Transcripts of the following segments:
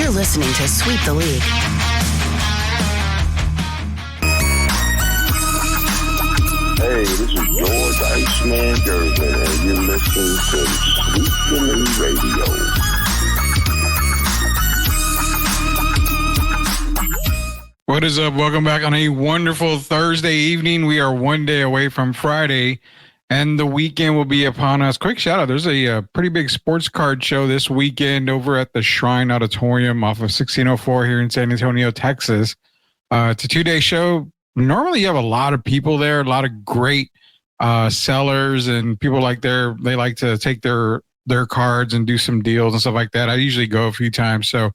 You're listening to Sweep the League. Hey, this is George Iceman Gervin, and you're listening to Sweep the League Radio. What is up? Welcome back on a wonderful Thursday evening. We are one day away from Friday, and the weekend will be upon us. Quick shout out. There's a pretty big sports card show this weekend over at the Shrine Auditorium off of 1604 here in San Antonio, Texas. It's a 2-day show. Normally you have a lot of people there, a lot of great sellers and people they like to take their cards and do some deals and stuff like that. I usually go a few times. So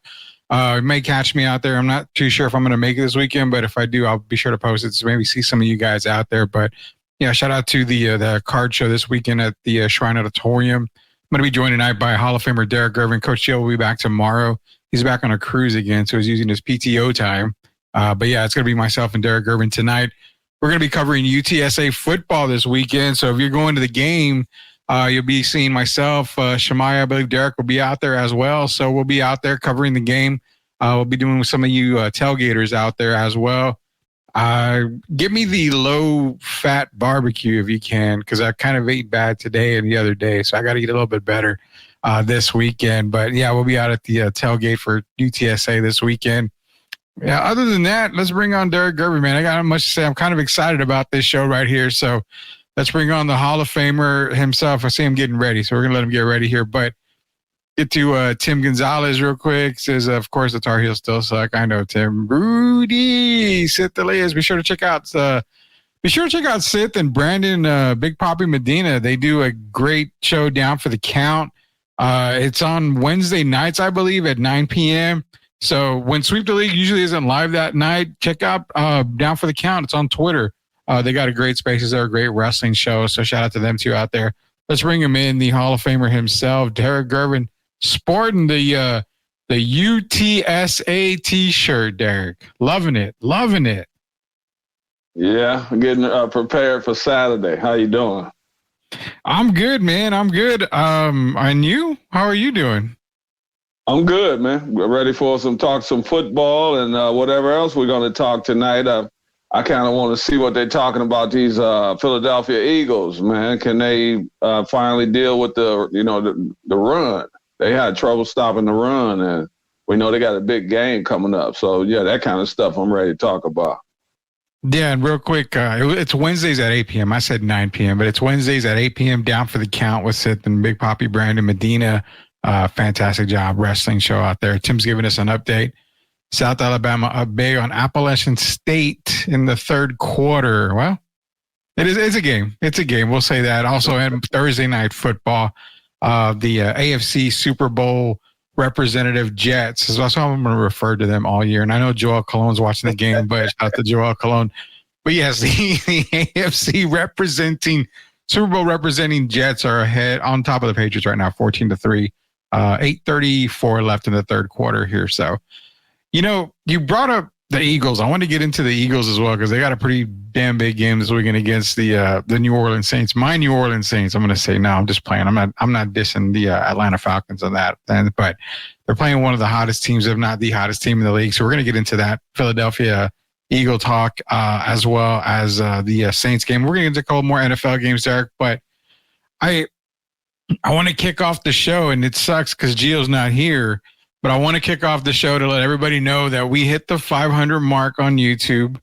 you may catch me out there. I'm not too sure if I'm going to make it this weekend, but if I do, I'll be sure to post it. So maybe see some of you guys out there. But yeah, shout out to the card show this weekend at the Shrine Auditorium. I'm going to be joined tonight by Hall of Famer Derek Gervin. Coach Jill will be back tomorrow. He's back on a cruise again, so he's using his PTO time. But yeah, it's going to be myself and Derek Gervin tonight. We're going to be covering UTSA football this weekend. So if you're going to the game, you'll be seeing myself, Shemaya. I believe Derek will be out there as well. So we'll be out there covering the game. We'll be doing with some of you tailgaters out there as well. Give me the low-fat barbecue if you can, because I kind of ate bad today and the other day. So I got to eat a little bit better this weekend. But yeah, we'll be out at the tailgate for UTSA this weekend. Yeah, other than that, let's bring on Derek Gervin, man. I got much to say. I'm kind of excited about this show right here. So let's bring on the Hall of Famer himself. I see him getting ready, so we're going to let him get ready here. But get to Tim Gonzalez real quick. Says, of course, the Tar Heels still suck. I know, Tim. Rudy, Sith Elias. Be sure to check out Sith and Brandon, Big Papi Medina. They do a great show Down for the Count. It's on Wednesday nights, I believe, at 9 p.m., so when Sweep the League usually isn't live that night, check out Down for the Count. It's on Twitter. They got a great Spaces. They're a great wrestling show. So shout out to them too out there. Let's bring him in, the Hall of Famer himself, Derek Gervin, sporting the UTSA T-shirt. Derek, loving it. Yeah, I'm getting prepared for Saturday. How you doing? I'm good, man. I'm good. And you? How are you doing? I'm good, man. We're ready for some football and whatever else we're going to talk tonight. I kind of want to see what they're talking about, these Philadelphia Eagles, man. Can they finally deal with the run? They had trouble stopping the run, and we know they got a big game coming up. So, yeah, that kind of stuff I'm ready to talk about. Yeah, and real quick, it's Wednesdays at 8 p.m. I said 9 p.m., but it's Wednesdays at 8 p.m. Down for the Count with Sith and Big Papi Brandon Medina. Fantastic job wrestling show out there. Tim's giving us an update. South Alabama up big on Appalachian State in the third quarter. Well, it's a game. It's a game. We'll say that. Also, in Thursday night football, the AFC Super Bowl representative Jets. That's how I'm going to refer to them all year. And I know Joel Cologne's watching the game, but shout out to Joel Cologne. But yes, the AFC Super Bowl representing Jets are ahead on top of the Patriots right now, 14-3. 8:34 left in the third quarter here. So, you brought up the Eagles. I want to get into the Eagles as well because they got a pretty damn big game this weekend against the New Orleans Saints. My New Orleans Saints. I'm going to say no. I'm just playing. I'm not dissing the Atlanta Falcons on that. But they're playing one of the hottest teams, if not the hottest team in the league. So we're going to get into that Philadelphia Eagle talk as well as the Saints game. We're going to get into a couple more NFL games, Derek. But I want to kick off the show, and it sucks because Gio's not here, but I want to kick off the show to let everybody know that we hit the 500 mark on YouTube.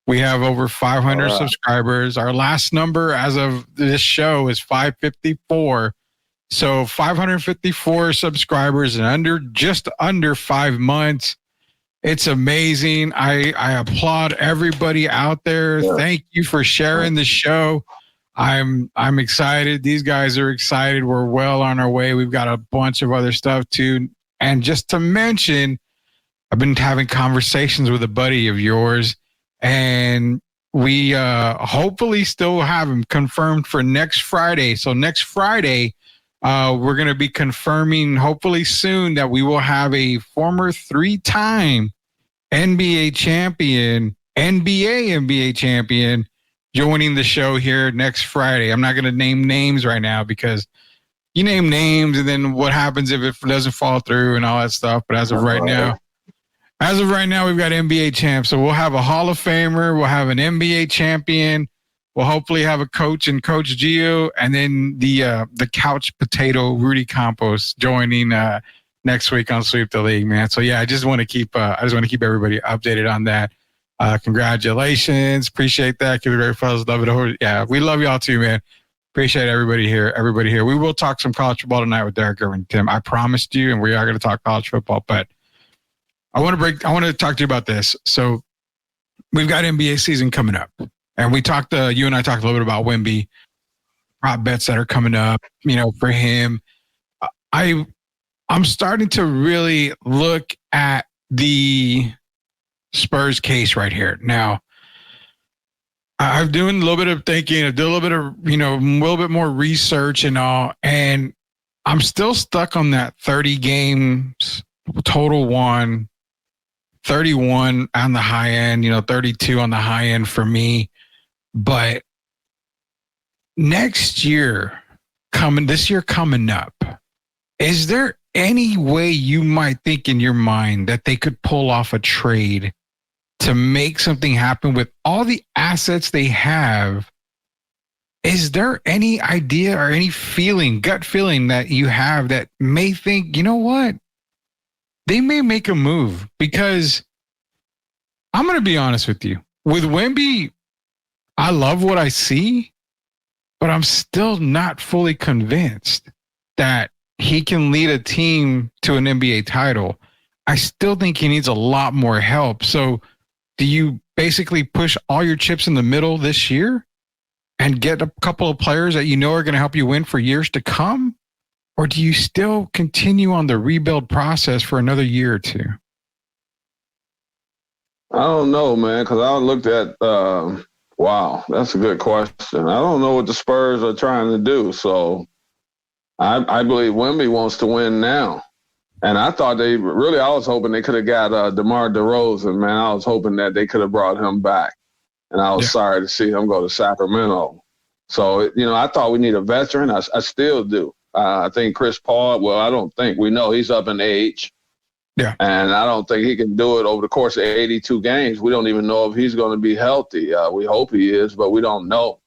We have over 500 subscribers. Our last number as of this show is 554. So 554 subscribers in just under 5 months. It's amazing. I applaud everybody out there. Yeah. Thank you for sharing the show. I'm excited. These guys are excited. We're well on our way. We've got a bunch of other stuff too. And just to mention, I've been having conversations with a buddy of yours, and we hopefully still have him confirmed for next Friday. So next Friday, we're going to be confirming hopefully soon that we will have a former 3-time NBA champion, NBA champion, joining the show here next Friday. I'm not going to name names right now because you name names, and then what happens if it doesn't fall through and all that stuff. But as of right now, we've got NBA champs. So we'll have a Hall of Famer. We'll have an NBA champion. We'll hopefully have a coach and Coach Gio, and then the couch potato Rudy Campos joining next week on Sweep the League, man. So yeah, I just want to keep everybody updated on that. Congratulations, appreciate that. Keep it great, fellas. Love it. Yeah, we love y'all too, man. Appreciate everybody here. We will talk some college football tonight with Derek Irvin and Tim. I promised you, and we are going to talk college football. But I want to talk to you about this. So we've got NBA season coming up. And you and I talked a little bit about Wemby, prop bets that are coming up, for him. I'm starting to really look at the Spurs case right here. Now, I'm doing a little bit of thinking, I do a little bit of, a little bit more research and all, and I'm still stuck on that 30 games, total won, 31 on the high end, 32 on the high end for me. But this year coming up, is there any way you might think in your mind that they could pull off a trade to make something happen with all the assets they have? Is there any idea or any gut feeling that you have that may think, you know what? They may make a move, because I'm going to be honest with you. With Wemby, I love what I see, but I'm still not fully convinced that he can lead a team to an NBA title. I still think he needs a lot more help. So do you basically push all your chips in the middle this year and get a couple of players that are going to help you win for years to come? Or do you still continue on the rebuild process for another year or two? I don't know, man, because I looked at wow, that's a good question. I don't know what the Spurs are trying to do. So I believe Wemby wants to win now. And I thought I was hoping they could have got DeMar DeRozan, man. I was hoping that they could have brought him back. And I was sorry to see him go to Sacramento. So, I thought we need a veteran. I still do. I think Chris Paul, we know he's up in age. Yeah. And I don't think he can do it over the course of 82 games. We don't even know if he's going to be healthy. We hope he is, but we don't know.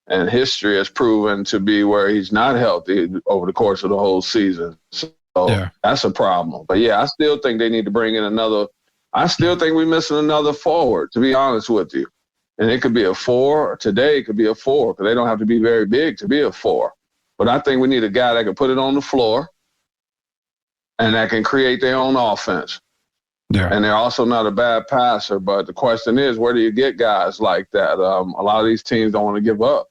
And history has proven to be where he's not healthy over the course of the whole season. So that's a problem. But, I still think they need to bring in I still think we're missing another forward, to be honest with you. And it could be a 4. Today it could be a 4, because they don't have to be very big to be a 4. But I think we need a guy that can put it on the floor and that can create their own offense. Yeah. And they're also not a bad passer. But the question is, where do you get guys like that? A lot of these teams don't want to give up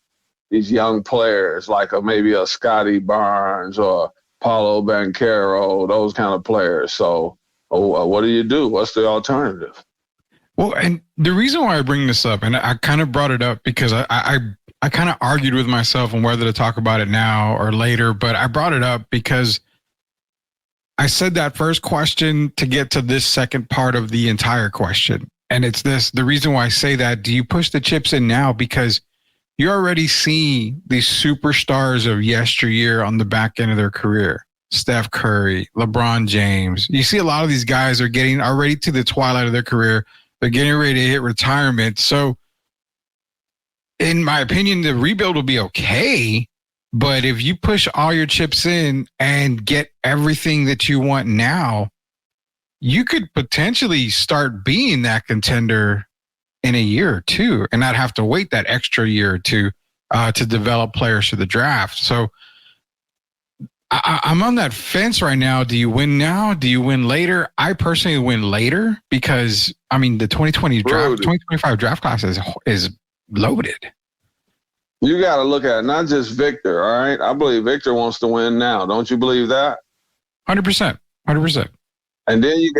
these young players, like maybe a Scotty Barnes or Paulo Banchero, those kind of players. So what do you do? What's the alternative? Well, and the reason why I bring this up, and I kind of brought it up because I kind of argued with myself on whether to talk about it now or later, but I brought it up because I said that first question to get to this second part of the entire question. And it's this, the reason why I say that, do you push the chips in now? Because you already see these superstars of yesteryear on the back end of their career. Steph Curry, LeBron James. You see a lot of these guys are getting already to the twilight of their career. They're getting ready to hit retirement. So in my opinion, the rebuild will be okay. But if you push all your chips in and get everything that you want now, you could potentially start being that contender in a year or two and not have to wait that extra year or two to develop players for the draft. So I'm on that fence right now. Do you win now? Do you win later? I personally win later because, the 2025 draft class is loaded. You got to look at not just Victor, all right? I believe Victor wants to win now. Don't you believe that? 100%. And then you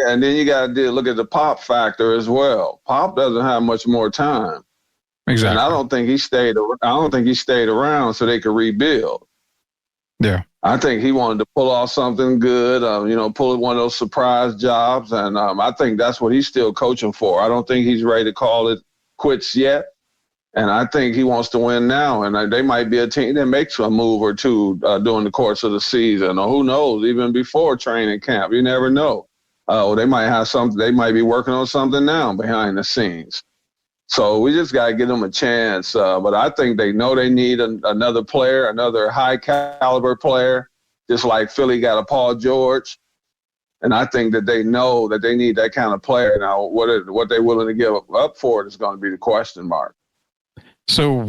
got to look at the Pop factor as well. Pop doesn't have much more time. Exactly. And I don't think he stayed around so they could rebuild. Yeah. I think he wanted to pull off something good, pull one of those surprise jobs. And I think that's what he's still coaching for. I don't think he's ready to call it quits yet. And I think he wants to win now. And they might be a team that makes a move or two during the course of the season, or who knows, even before training camp. You never know. They might have something. They might be working on something now behind the scenes. So we just got to give them a chance. But I think they know they need another player, another high caliber player, just like Philly got a Paul George. And I think that they know that they need that kind of player. Now, what they're willing to give up for it is going to be the question mark. So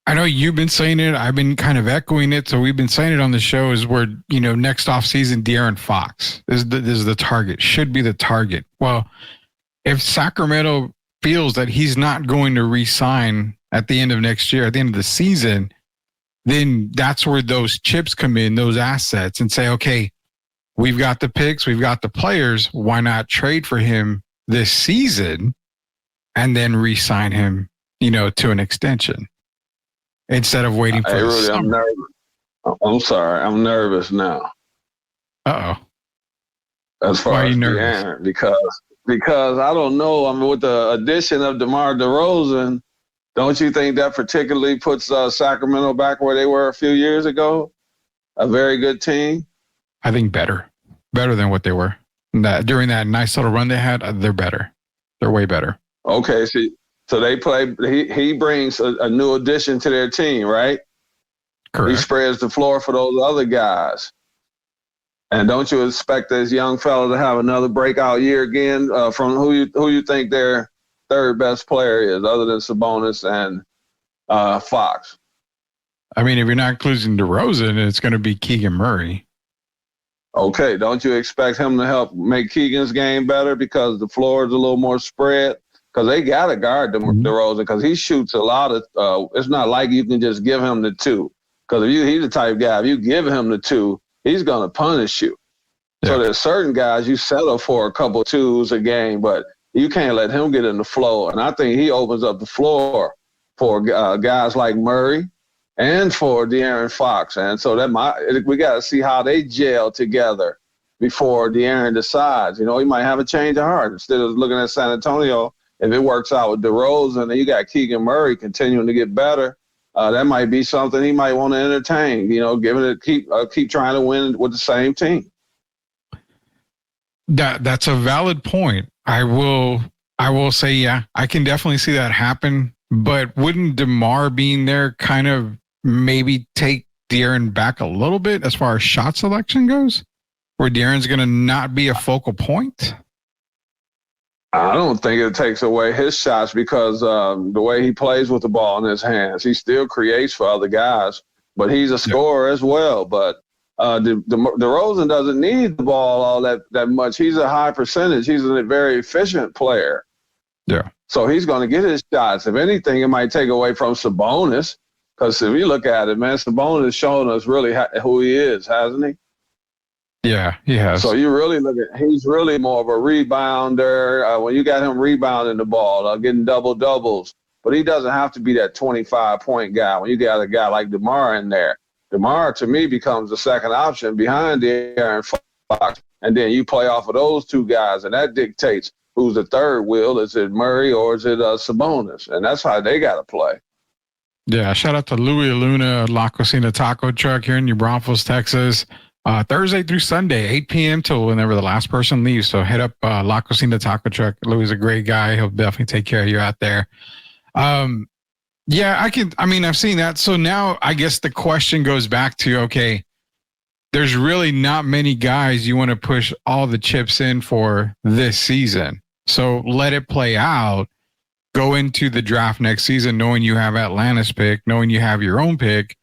I know you've been saying it. I've been kind of echoing it. So we've been saying it on the show is where, next offseason, De'Aaron Fox is the target, should be the target. Well, if Sacramento feels that he's not going to re-sign at the end of next year, at the end of the season, then that's where those chips come in, those assets, and say, okay, we've got the picks, we've got the players. Why not trade for him this season and then re-sign him, to an extension instead of waiting for the summer? I'm nervous. I'm sorry. I'm nervous now. Uh-oh. As far as De'Aaron, because I don't know. I mean, with the addition of DeMar DeRozan, don't you think that particularly puts Sacramento back where they were a few years ago? A very good team? I think better than what they were. During that nice little run they had, they're better. They're way better. Okay, so they play. He brings a new addition to their team, right? Correct. He spreads the floor for those other guys. And don't you expect this young fellow to have another breakout year again? From who you think their third best player is, other than Sabonis and Fox? I mean, if you're not including DeRozan, it's going to be Keegan Murray. Okay, don't you expect him to help make Keegan's game better because the floor is a little more spread? Because they got to guard DeRozan because he shoots a lot of it's not like you can just give him the two. Because he's the type of guy, if you give him the two, he's going to punish you. Yeah. So there's certain guys you settle for a couple twos a game, but you can't let him get in the flow. And I think he opens up the floor for guys like Murray and for De'Aaron Fox. And so we got to see how they gel together before De'Aaron decides. He might have a change of heart. Instead of looking at San Antonio, if it works out with DeRozan and you got Keegan Murray continuing to get better, that might be something he might want to entertain, keep trying to win with the same team. That's a valid point. I will say, yeah, I can definitely see that happen. But wouldn't DeMar being there kind of maybe take De'Aaron back a little bit as far as shot selection goes, where De'Aaron's going to not be a focal point? I don't think it takes away his shots because the way he plays with the ball in his hands, he still creates for other guys, but he's a scorer as well. But DeRozan doesn't need the ball all that much. He's a high percentage. He's a very efficient player. Yeah. So he's going to get his shots. If anything, it might take away from Sabonis because if you look at it, man, Sabonis has shown us really who he is, hasn't he? Yeah, he has. So you really look at he's really more of a rebounder. When you got him rebounding the ball, getting double-doubles. But he doesn't have to be that 25-point guy. When you got a guy like DeMar in there, DeMar, to me, becomes the second option behind De'Aaron Fox. And then you play off of those two guys, and that dictates who's the third wheel. Is it Murray or is it Sabonis? And that's how they got to play. Yeah, shout out to Louis Luna, La Cocina Taco Truck here in New Braunfels, Texas. Thursday through Sunday, 8 p.m. till whenever the last person leaves. So hit up La Cocina Taco Truck. Louis is a great guy. He'll definitely take care of you out there. Yeah, I've seen that. So now I guess the question goes back to, okay, there's really not many guys you want to push all the chips in for this season. So let it play out. Go into the draft next season knowing you have Atlanta's pick, knowing you have your own pick.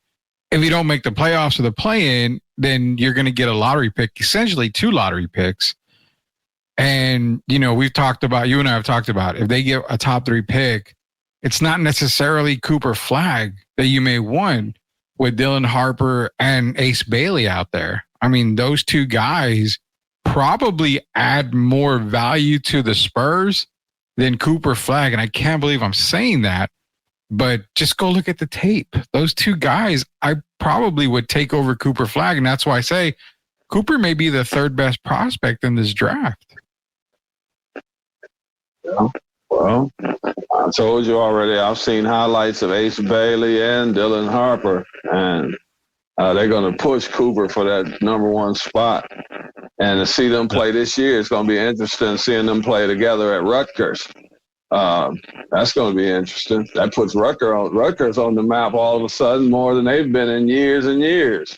If you don't make the playoffs or the play-in, then you're going to get a lottery pick, essentially 2 lottery picks. And, you and I have talked about, if they get a top 3 pick, it's not necessarily Cooper Flagg that you may want with Dylan Harper and Ace Bailey out there. I mean, those 2 guys probably add more value to the Spurs than Cooper Flagg. And I can't believe I'm saying that. But just go look at the tape. Those 2 guys, I probably would take over Cooper Flagg. And that's why I say Cooper may be the 3rd best prospect in this draft. Yeah. Well, I told you already, I've seen highlights of Ace Bailey and Dylan Harper, and they're going to push Cooper for that number one spot. And to see them play this year, it's going to be interesting seeing them play together at Rutgers. That's going to be interesting. That puts Rutgers on the map all of a sudden more than they've been in years and years.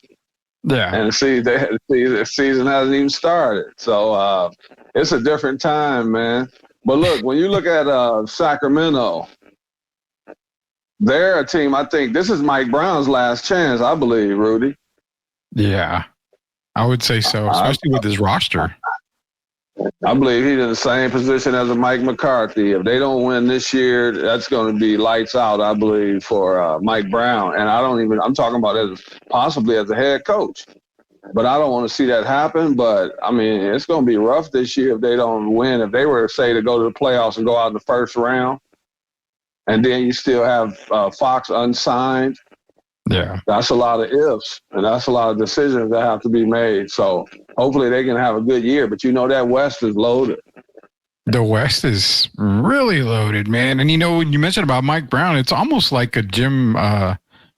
Yeah. And the season hasn't even started. So it's a different time, man. But look, when you look at Sacramento, they're a team, I think this is Mike Brown's last chance, I believe, Rudy. Yeah, I would say so, especially with his roster. I believe he's in the same position as a Mike McCarthy. If they don't win this year, that's going to be lights out, I believe, for Mike Brown. And I'm talking about possibly as a head coach. But I don't want to see that happen. But, I mean, it's going to be rough this year if they don't win. If they were, say, to go to the playoffs and go out in the first round, and then you still have Fox unsigned, yeah, that's a lot of ifs, and that's a lot of decisions that have to be made. So hopefully they can have a good year. But that West is loaded. The West is really loaded, man. And when you mentioned about Mike Brown, it's almost like a John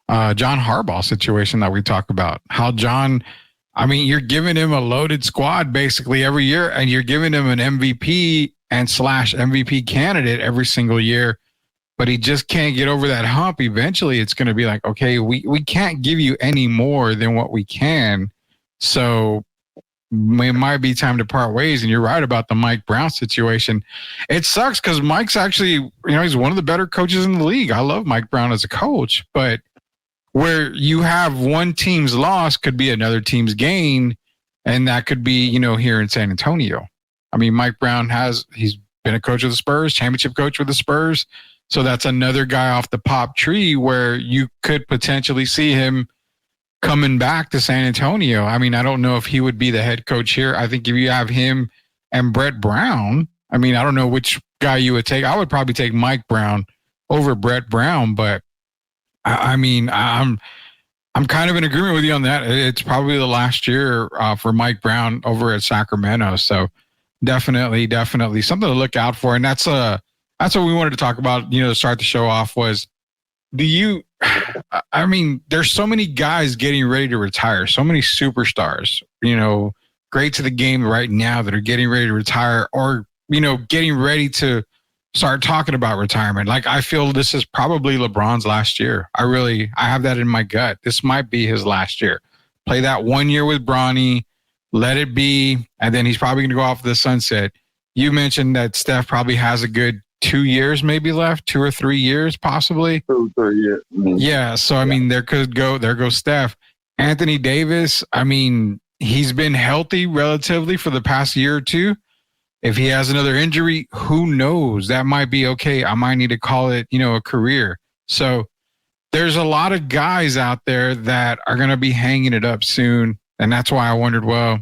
Harbaugh situation that we talk about. How John, you're giving him a loaded squad basically every year, and you're giving him an MVP and / MVP candidate every single year. But he just can't get over that hump. Eventually, it's going to be like, okay, we can't give you any more than what we can. So it might be time to part ways. And you're right about the Mike Brown situation. It sucks because Mike's actually, he's one of the better coaches in the league. I love Mike Brown as a coach. But where you have one team's loss could be another team's gain. And that could be, here in San Antonio. Mike Brown he's been a coach of the Spurs, championship coach with the Spurs. So that's another guy off the pop tree where you could potentially see him coming back to San Antonio. I don't know if he would be the head coach here. I think if you have him and Brett Brown, I don't know which guy you would take. I would probably take Mike Brown over Brett Brown, but I'm kind of in agreement with you on that. It's probably the last year for Mike Brown over at Sacramento. So definitely something to look out for. And that's what we wanted to talk about, to start the show off was, there's so many guys getting ready to retire, so many superstars, great to the game right now that are getting ready to retire or, getting ready to start talking about retirement. Like, I feel this is probably LeBron's last year. I have that in my gut. This might be his last year. Play that 1 year with Bronny, let it be, and then he's probably going to go off the sunset. You mentioned that Steph probably has a good 2 years maybe left, 2 or 3 years possibly. 2 or 3 years. Mm-hmm. Yeah. So, there goes Steph. Anthony Davis, he's been healthy relatively for the past year or two. If he has another injury, who knows? That might be okay. I might need to call it, a career. So there's a lot of guys out there that are going to be hanging it up soon. And that's why I wondered, well,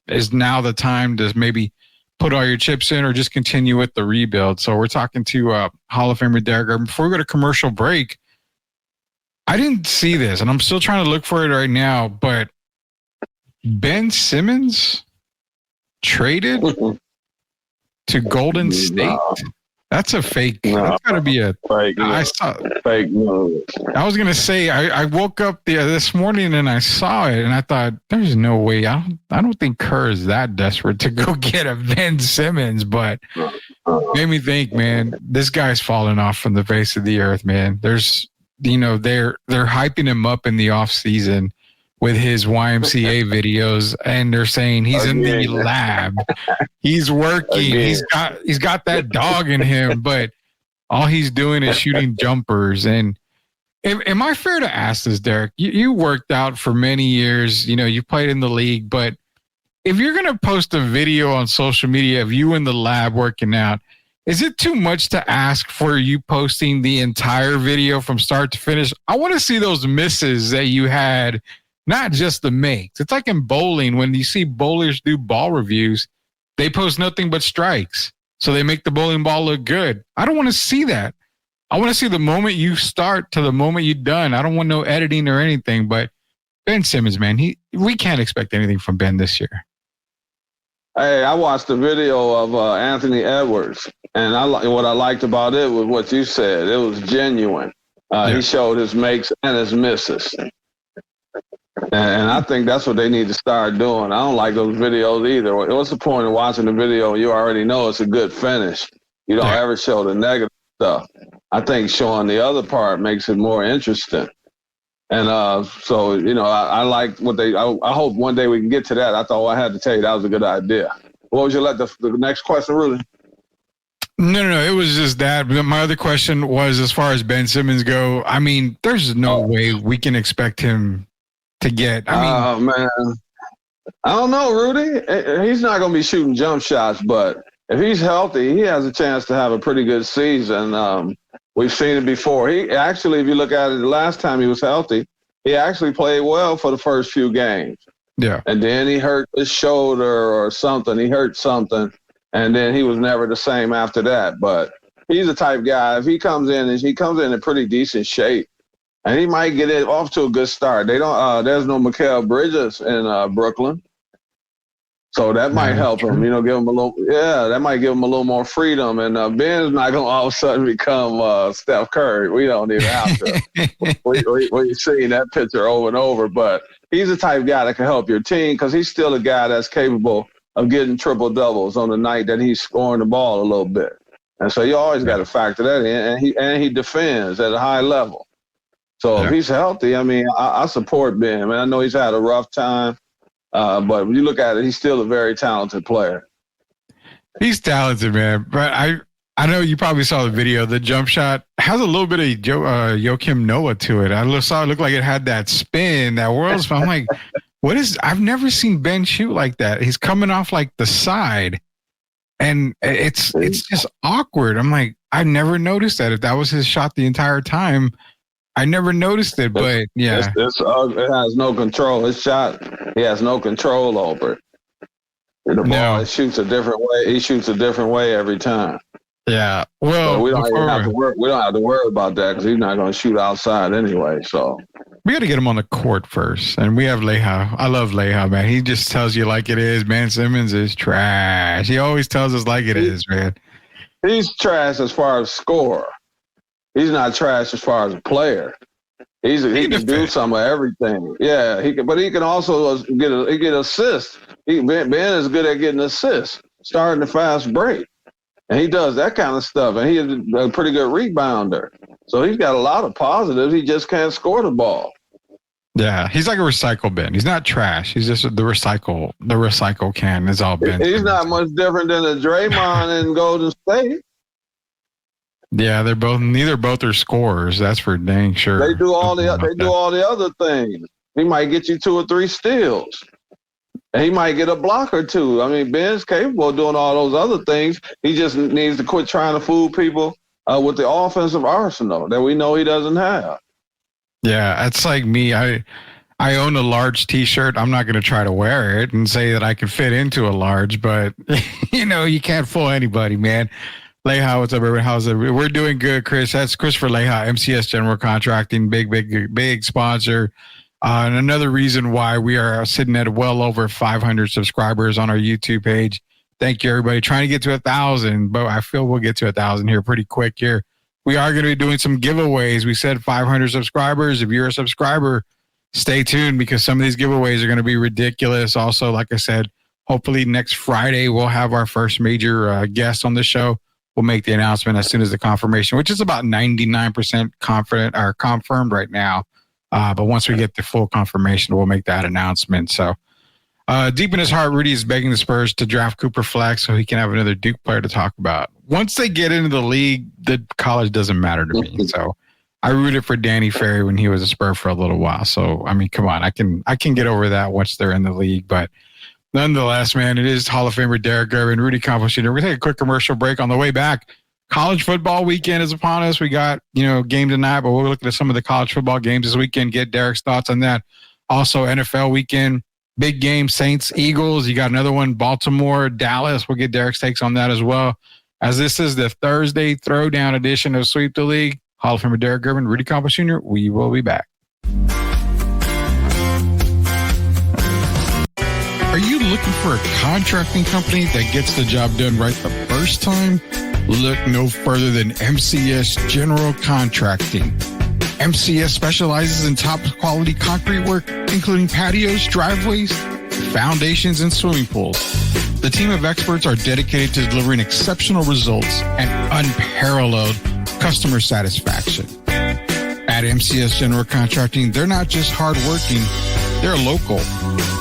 is now the time to maybe put all your chips in or just continue with the rebuild? So we're talking to Hall of Famer Derek Urban. Before we go to commercial break, I didn't see this, and I'm still trying to look for it right now, but Ben Simmons traded to Golden State. That's a fake. That's got to be a fake. I saw fake news. I was gonna say I woke up this morning and I saw it and I thought there's no way. I don't think Kerr is that desperate to go get a Ben Simmons, but made me think, man, this guy's falling off from the face of the earth, man. There's they're hyping him up in the off season with his YMCA videos, and they're saying he's in the lab, he's working, he's got that dog in him, but all he's doing is shooting jumpers. And am I fair to ask this, Derek? You worked out for many years, you played in the league, but if you're going to post a video on social media of you in the lab working out, is it too much to ask for you posting the entire video from start to finish? I want to see those misses that you had, not just the makes. It's like in bowling, when you see bowlers do ball reviews, they post nothing but strikes. So they make the bowling ball look good. I don't want to see that. I want to see the moment you start to the moment you're done. I don't want no editing or anything, but Ben Simmons, man, we can't expect anything from Ben this year. Hey, I watched the video of Anthony Edwards, and what I liked about it was what you said. It was genuine. He showed his makes and his misses. And I think that's what they need to start doing. I don't like those videos either. What's the point of watching the video? You already know it's a good finish. You don't ever show the negative stuff. I think showing the other part makes it more interesting. And so, you know, I like what I hope one day we can get to that. I thought I had to tell you that was a good idea. What was the next question, Rudy? No. It was just that. My other question was, as far as Ben Simmons go, I mean, there's no way we can expect him to get. I mean, man, I don't know, Rudy. He's not going to be shooting jump shots, but if he's healthy, he has a chance to have a pretty good season. We've seen it before. He actually, if you look at it, the last time he was healthy, he actually played well for the first few games. Yeah. And then he hurt his shoulder or something. He hurt something, and then he was never the same after that. But he's the type guy, if he comes in pretty decent shape, and he might get it off to a good start. They don't. There's no Mikal Bridges in Brooklyn. So that might help him, you know, give him a little, that might give him a little more freedom. And Ben's not going to all of a sudden become Steph Curry. We don't even have to. We've seen that picture over and over. But he's the type of guy that can help your team because he's still a guy that's capable of getting triple doubles on the night that he's scoring the ball a little bit. And so you always got to factor that in. And he defends at a high level. So if he's healthy, I mean, I support Ben. I mean, I know he's had a rough time. But when you look at it, he's still a very talented player. He's talented, man. But I know you probably saw the video. The jump shot has a little bit of Joakim Noah to it. I saw it looked like it had that spin, that whirl spin. I'm like, I've never seen Ben shoot like that. He's coming off like the side, and it's just awkward. I'm like, I never noticed that. If that was his shot the entire time, I never noticed it, but yeah. It has no control. His shot, he has no control over it. The ball, it shoots a different way. He shoots a different way every time. Yeah. Well, so we don't have to worry about that because he's not going to shoot outside anyway. So we got to get him on the court first. And we have Leha. I love Leha, man. He just tells you like it is. Ben Simmons is trash. He always tells us like it is, man. He's trash as far as scorer. He's not trash as far as a player. He can do some of everything. Yeah, but he can also get assists. Ben is good at getting assists, starting a fast break, and he does that kind of stuff. And he's a pretty good rebounder. So he's got a lot of positives. He just can't score the ball. Yeah, he's like a recycle bin. He's not trash. He's just the recycle can is all Ben. He's not much different than a Draymond in Golden State. Yeah, neither both are scorers. That's for dang sure. They do all the other things. He might get you 2 or 3 steals. And he might get a block or 2. I mean, Ben's capable of doing all those other things. He just needs to quit trying to fool people with the offensive arsenal that we know he doesn't have. Yeah, it's like me. I own a large T-shirt. I'm not going to try to wear it and say that I can fit into a large, but you can't fool anybody, man. Leha, what's up, everyone? How's it? We're doing good, Chris. That's Christopher Leha, MCS General Contracting, big sponsor. And another reason why we are sitting at well over 500 subscribers on our YouTube page. Thank you, everybody. Trying to get to 1,000, but I feel we'll get to 1,000 here pretty quick here. We are going to be doing some giveaways. We said 500 subscribers. If you're a subscriber, stay tuned because some of these giveaways are going to be ridiculous. Also, like I said, hopefully next Friday we'll have our first major guest on the show. We'll make the announcement as soon as the confirmation, which is about 99% confirmed right now. But once we get the full confirmation, we'll make that announcement. So deep in his heart, Rudy is begging the Spurs to draft Cooper Fleck so he can have another Duke player to talk about. Once they get into the league, the college doesn't matter to me. So I rooted for Danny Ferry when he was a Spur for a little while. So, I mean, come on, I can get over that once they're in the league. But nonetheless, man, it is Hall of Famer Derek Gervin, Rudy Campos Jr. We're going to take a quick commercial break. On the way back, college football weekend is upon us. We got, game tonight, but we'll look at some of the college football games this weekend, get Derek's thoughts on that. Also, NFL weekend, big game, Saints, Eagles. You got another one, Baltimore, Dallas. We'll get Derek's takes on that as well. As this is the Thursday Throwdown edition of Sweep the League, Hall of Famer Derek Gervin, Rudy Campos Jr., we will be back. Are you looking for a contracting company that gets the job done right the first time? Look no further than MCS General Contracting. MCS specializes in top quality concrete work, including patios, driveways, foundations, and swimming pools. The team of experts are dedicated to delivering exceptional results and unparalleled customer satisfaction. At MCS General Contracting, they're not just hardworking, they're local.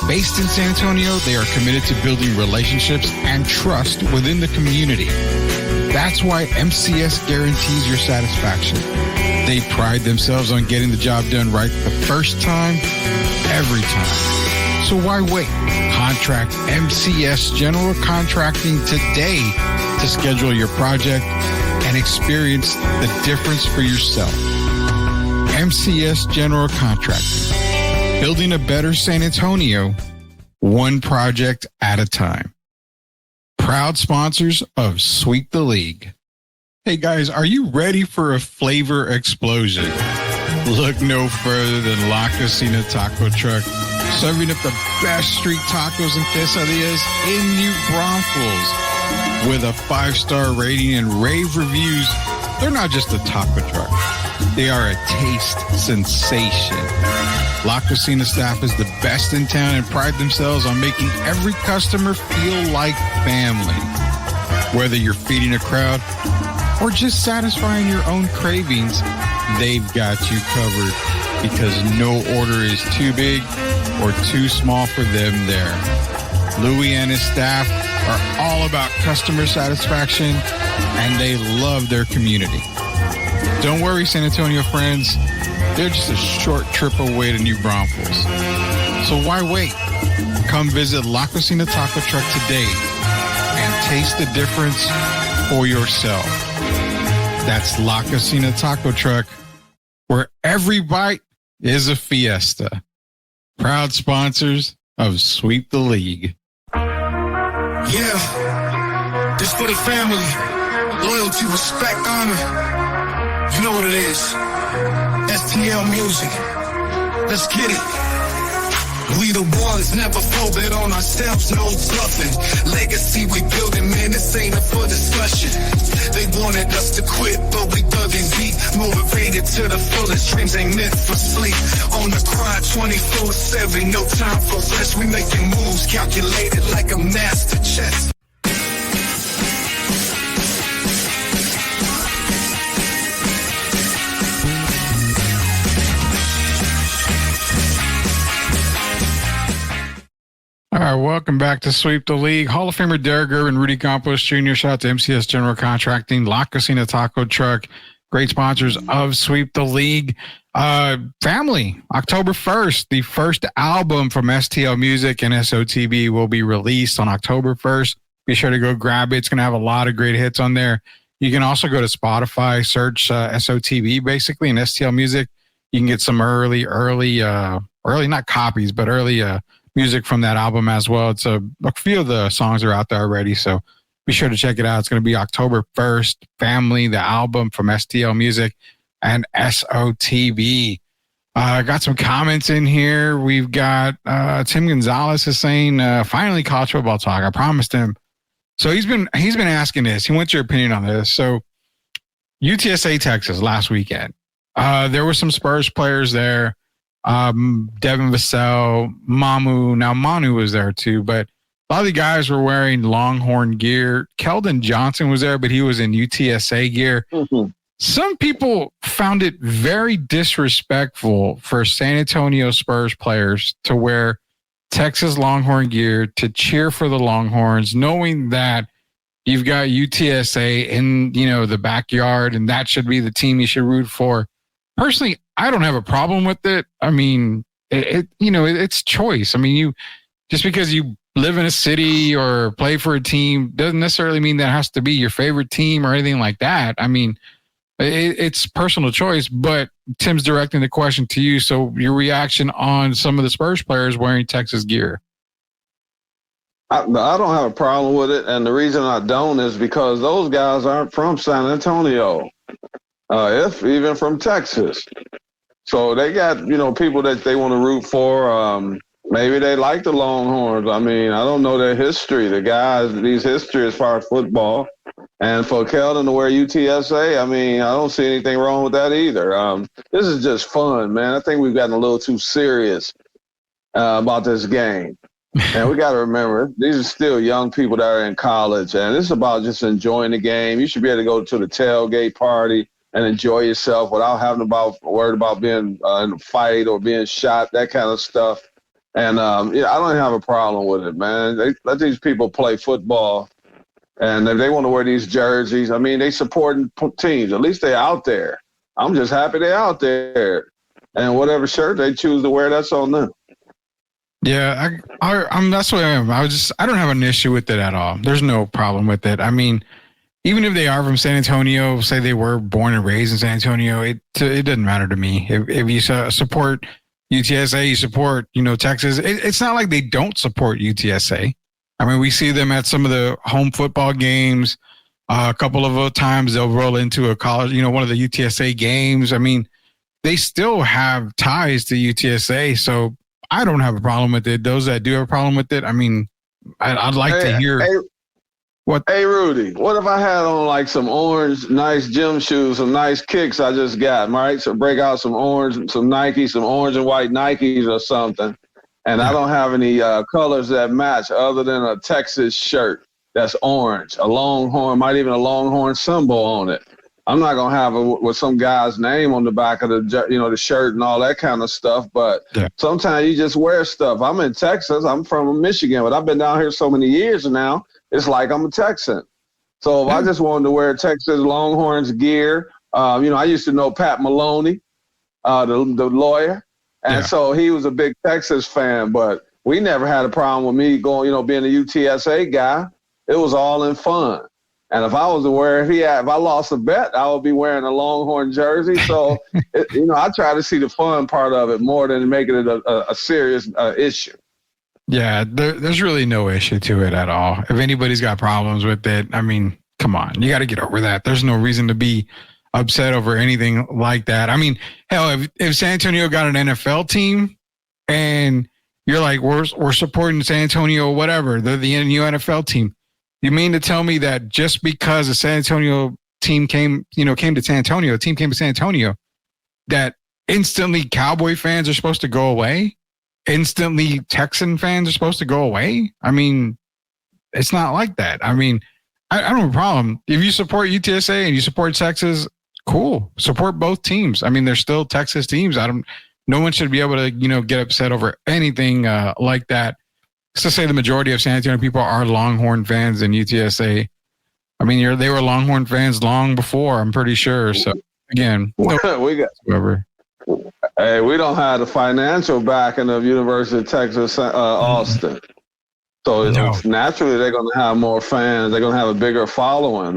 Based in San Antonio, they are committed to building relationships and trust within the community. That's why MCS guarantees your satisfaction. They pride themselves on getting the job done right the first time, every time. So why wait? Contract MCS General Contracting today to schedule your project and experience the difference for yourself. MCS General Contracting. Building a better San Antonio, one project at a time. Proud sponsors of Sweep the League. Hey guys, are you ready for a flavor explosion? Look no further than La Cocina Taco Truck, serving up the best street tacos and quesadillas in New Braunfels. With a 5-star rating and rave reviews, they're not just a taco truck. They are a taste sensation. La Cocina staff is the best in town and pride themselves on making every customer feel like family. Whether you're feeding a crowd or just satisfying your own cravings, they've got you covered because no order is too big or too small for them there. Louis and his staff are all about customer satisfaction and they love their community. Don't worry, San Antonio friends. They're just a short trip away to New Braunfels. So why wait? Come visit La Cocina Taco Truck today and taste the difference for yourself. That's La Cocina Taco Truck, where every bite is a fiesta. Proud sponsors of Sweep the League. Yeah, this for the family. Loyalty, respect, honor. You know what it is. STL music. Let's get it. We the ones, never folded on ourselves, no bluffing. Legacy we building, man, this ain't up for discussion. They wanted us to quit, but we dug in deep. Motivated to the fullest, dreams ain't meant for sleep. On the grind 24/7, no time for rest. We making moves, calculated like a master chess. All right, welcome back to Sweep the League. Hall of Famer Derek Irvin, Rudy Campos Jr. Shout out to MCS General Contracting, La Cocina Taco Truck, great sponsors of Sweep the League. Family, October 1st, the first album from STL Music and SOTB will be released on October 1st. Be sure to go grab it. It's going to have a lot of great hits on there. You can also go to Spotify, search SOTB basically and STL Music. You can get some early, not copies, but early music from that album as well. It's a few of the songs are out there already, so be sure to check it out. It's going to be October 1st. Family, the album from STL Music and SOTB. Got some comments in here. We've got Tim Gonzalez is saying, finally college football talk. I promised him. So he's been asking this. He wants your opinion on this. So UTSA, Texas last weekend. There were some Spurs players there. Devin Vassell, Mamu. Now Manu was there too, but a lot of the guys were wearing Longhorn gear. Keldon Johnson was there, but he was in UTSA gear. Mm-hmm. Some people found it very disrespectful for San Antonio Spurs players to wear Texas Longhorn gear to cheer for the Longhorns, knowing that you've got UTSA in, the backyard and that should be the team you should root for. Personally, I don't have a problem with it. I mean, it's choice. I mean, just because you live in a city or play for a team doesn't necessarily mean that has to be your favorite team or anything like that. I mean, it's personal choice, but Tim's directing the question to you. So your reaction on some of the Spurs players wearing Texas gear? I don't have a problem with it. And the reason I don't is because those guys aren't from San Antonio. If even from Texas. So they got, people that they want to root for. Maybe they like the Longhorns. I mean, I don't know their history. The guys, these history as far as football. And for Keldon to wear UTSA, I mean, I don't see anything wrong with that either. This is just fun, man. I think we've gotten a little too serious about this game. And we got to remember, these are still young people that are in college, and it's about just enjoying the game. You should be able to go to the tailgate party and enjoy yourself without having worried about being in a fight or being shot, that kind of stuff. And, yeah, I don't have a problem with it, man. They let these people play football. And if they want to wear these jerseys, I mean, they supporting teams. At least they're out there. I'm just happy they're out there. And whatever shirt they choose to wear, that's on them. Yeah, I'm. That's what I am. I don't have an issue with it at all. There's no problem with it. I mean, even if they are from San Antonio, say they were born and raised in San Antonio, it doesn't matter to me. If you support UTSA, you support, Texas. It's not like they don't support UTSA. I mean, we see them at some of the home football games. A couple of times they'll roll into a college, one of the UTSA games. I mean, they still have ties to UTSA, so I don't have a problem with it. Those that do have a problem with it, I mean, I'd like to hear what. Hey, Rudy, what if I had on like some orange, nice gym shoes, some nice kicks I just got, right? So break out some orange, some Nikes, some orange and white Nikes or something. And I don't have any colors that match other than a Texas shirt that's orange, a Longhorn, might even a Longhorn symbol on it. I'm not going to have it with some guy's name on the back of the shirt and all that kind of stuff. But sometimes you just wear stuff. I'm in Texas. I'm from Michigan, but I've been down here so many years now. It's like I'm a Texan. So if I just wanted to wear Texas Longhorns gear, I used to know Pat Maloney, the lawyer. And so he was a big Texas fan, but we never had a problem with me going, being a UTSA guy. It was all in fun. And if I was aware, if I lost a bet, I would be wearing a Longhorn jersey. So, I try to see the fun part of it more than making it a serious issue. Yeah, there's really no issue to it at all. If anybody's got problems with it, I mean, come on, you got to get over that. There's no reason to be upset over anything like that. I mean, hell, if San Antonio got an NFL team and you're like, we're supporting San Antonio, whatever, they're the new NFL team. You mean to tell me that just because a San Antonio team came to San Antonio, that instantly Cowboy fans are supposed to go away? Instantly Texan fans are supposed to go away? I mean, it's not like that. I mean, I don't have a problem. If you support UTSA and you support Texas, cool. Support both teams. I mean, they're still Texas teams. No one should be able to, get upset over anything like that. To say the majority of San Antonio people are Longhorn fans in UTSA. I mean, they were Longhorn fans long before, I'm pretty sure. So again, we don't have the financial backing of University of Texas Austin. So naturally they're going to have more fans. They're going to have a bigger following.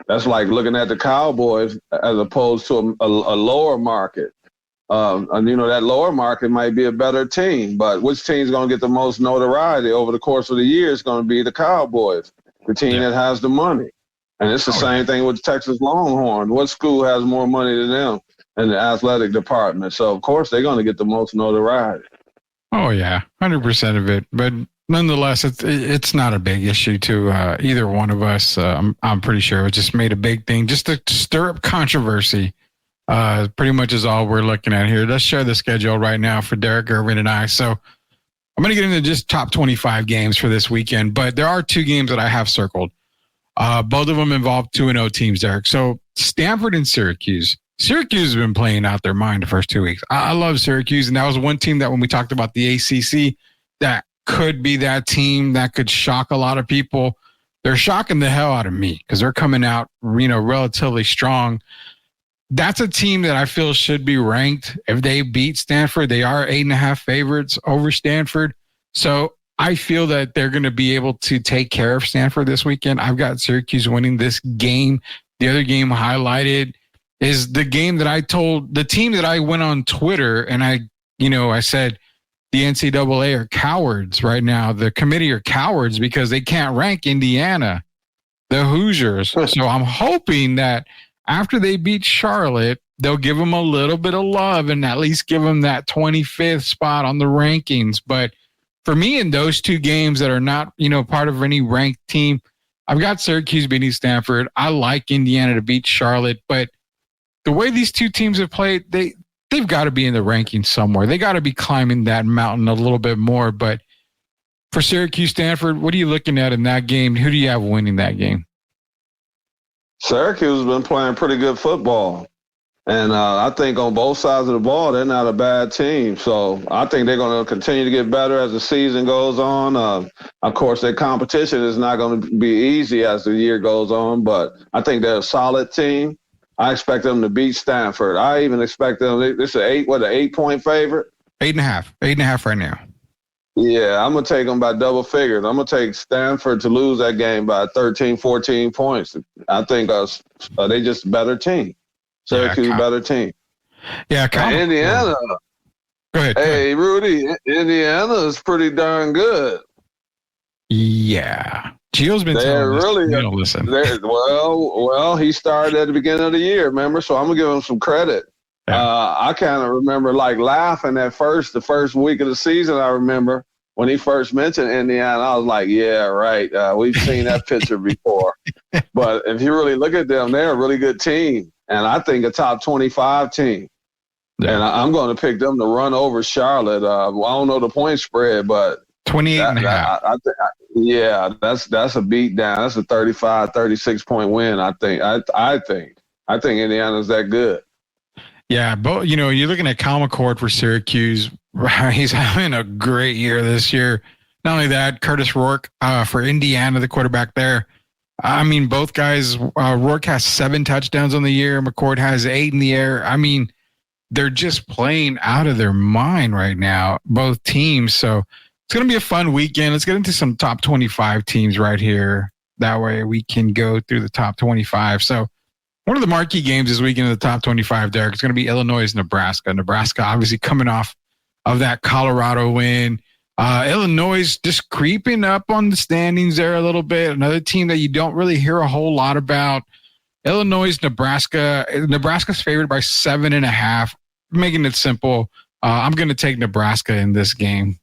That's like looking at the Cowboys as opposed to a lower market. And that lower market might be a better team, but which team's going to get the most notoriety over the course of the year is going to be the Cowboys, the team that has the money. And it's the same thing with Texas Longhorn. What school has more money than them in the athletic department? So, of course, they're going to get the most notoriety. Oh, yeah, 100% of it. But nonetheless, it's not a big issue to either one of us. I'm pretty sure it just made a big thing just to stir up controversy. Pretty much is all we're looking at here. Let's share the schedule right now for Derek Irvin and I. So I'm going to get into just top 25 games for this weekend, but there are two games that I have circled. Both of them involve 2-0 teams, Derek. So Stanford and Syracuse. Syracuse has been playing out their mind the first 2 weeks. I love Syracuse, and that was one team that when we talked about the ACC, that could be that team that could shock a lot of people. They're shocking the hell out of me because they're coming out, relatively strong. That's a team that I feel should be ranked. If they beat Stanford, they are 8.5 favorites over Stanford. So I feel that they're going to be able to take care of Stanford this weekend. I've got Syracuse winning this game. The other game highlighted is the game that I told the team that I went on Twitter and I said the NCAA are cowards right now. The committee are cowards because they can't rank Indiana, the Hoosiers. So I'm hoping that after they beat Charlotte, they'll give them a little bit of love and at least give them that 25th spot on the rankings. But for me, in those two games that are not, part of any ranked team, I've got Syracuse beating Stanford. I like Indiana to beat Charlotte, but the way these two teams have played, they've got to be in the rankings somewhere. They got to be climbing that mountain a little bit more. But for Syracuse, Stanford, what are you looking at in that game? Who do you have winning that game? Syracuse has been playing pretty good football. And I think on both sides of the ball, they're not a bad team. So I think they're going to continue to get better as the season goes on. Of course, their competition is not going to be easy as the year goes on, but I think they're a solid team. I expect them to beat Stanford. I even expect them. This is an 8-point favorite? 8.5. 8.5 right now. Yeah, I'm going to take them by double figures. I'm going to take Stanford to lose that game by 13, 14 points. I think they just a better team. Syracuse better team. Yeah, Indiana. Go ahead. Hey, Rudy, Indiana is pretty darn good. Yeah. Gio's been telling us. Really, listen. Well, he started at the beginning of the year, remember? So I'm going to give him some credit. Yeah. I kind of remember laughing at the first week of the season. I remember when he first mentioned Indiana, I was like, yeah, right. We've seen that picture before. But if you really look at them, they're a really good team. And I think a top 25 team. Yeah. And I'm going to pick them to run over Charlotte. I don't know the point spread, but 28.5. Yeah, that's a beat down. That's a 35, 36 point win. I think Indiana's that good. Yeah, but you're looking at Kyle McCord for Syracuse. He's having a great year this year. Not only that, Curtis Rourke for Indiana, the quarterback there. I mean, both guys. Rourke has 7 touchdowns on the year. McCord has 8 in the air. I mean, they're just playing out of their mind right now, both teams. So it's going to be a fun weekend. Let's get into some top 25 teams right here. That way we can go through the top 25. So one of the marquee games this weekend in the top 25, Derek, it's going to be Illinois-Nebraska. Nebraska obviously coming off of that Colorado win. Illinois just creeping up on the standings there a little bit. Another team that you don't really hear a whole lot about. Nebraska. Nebraska's favored by 7.5. Making it simple, I'm going to take Nebraska in this game.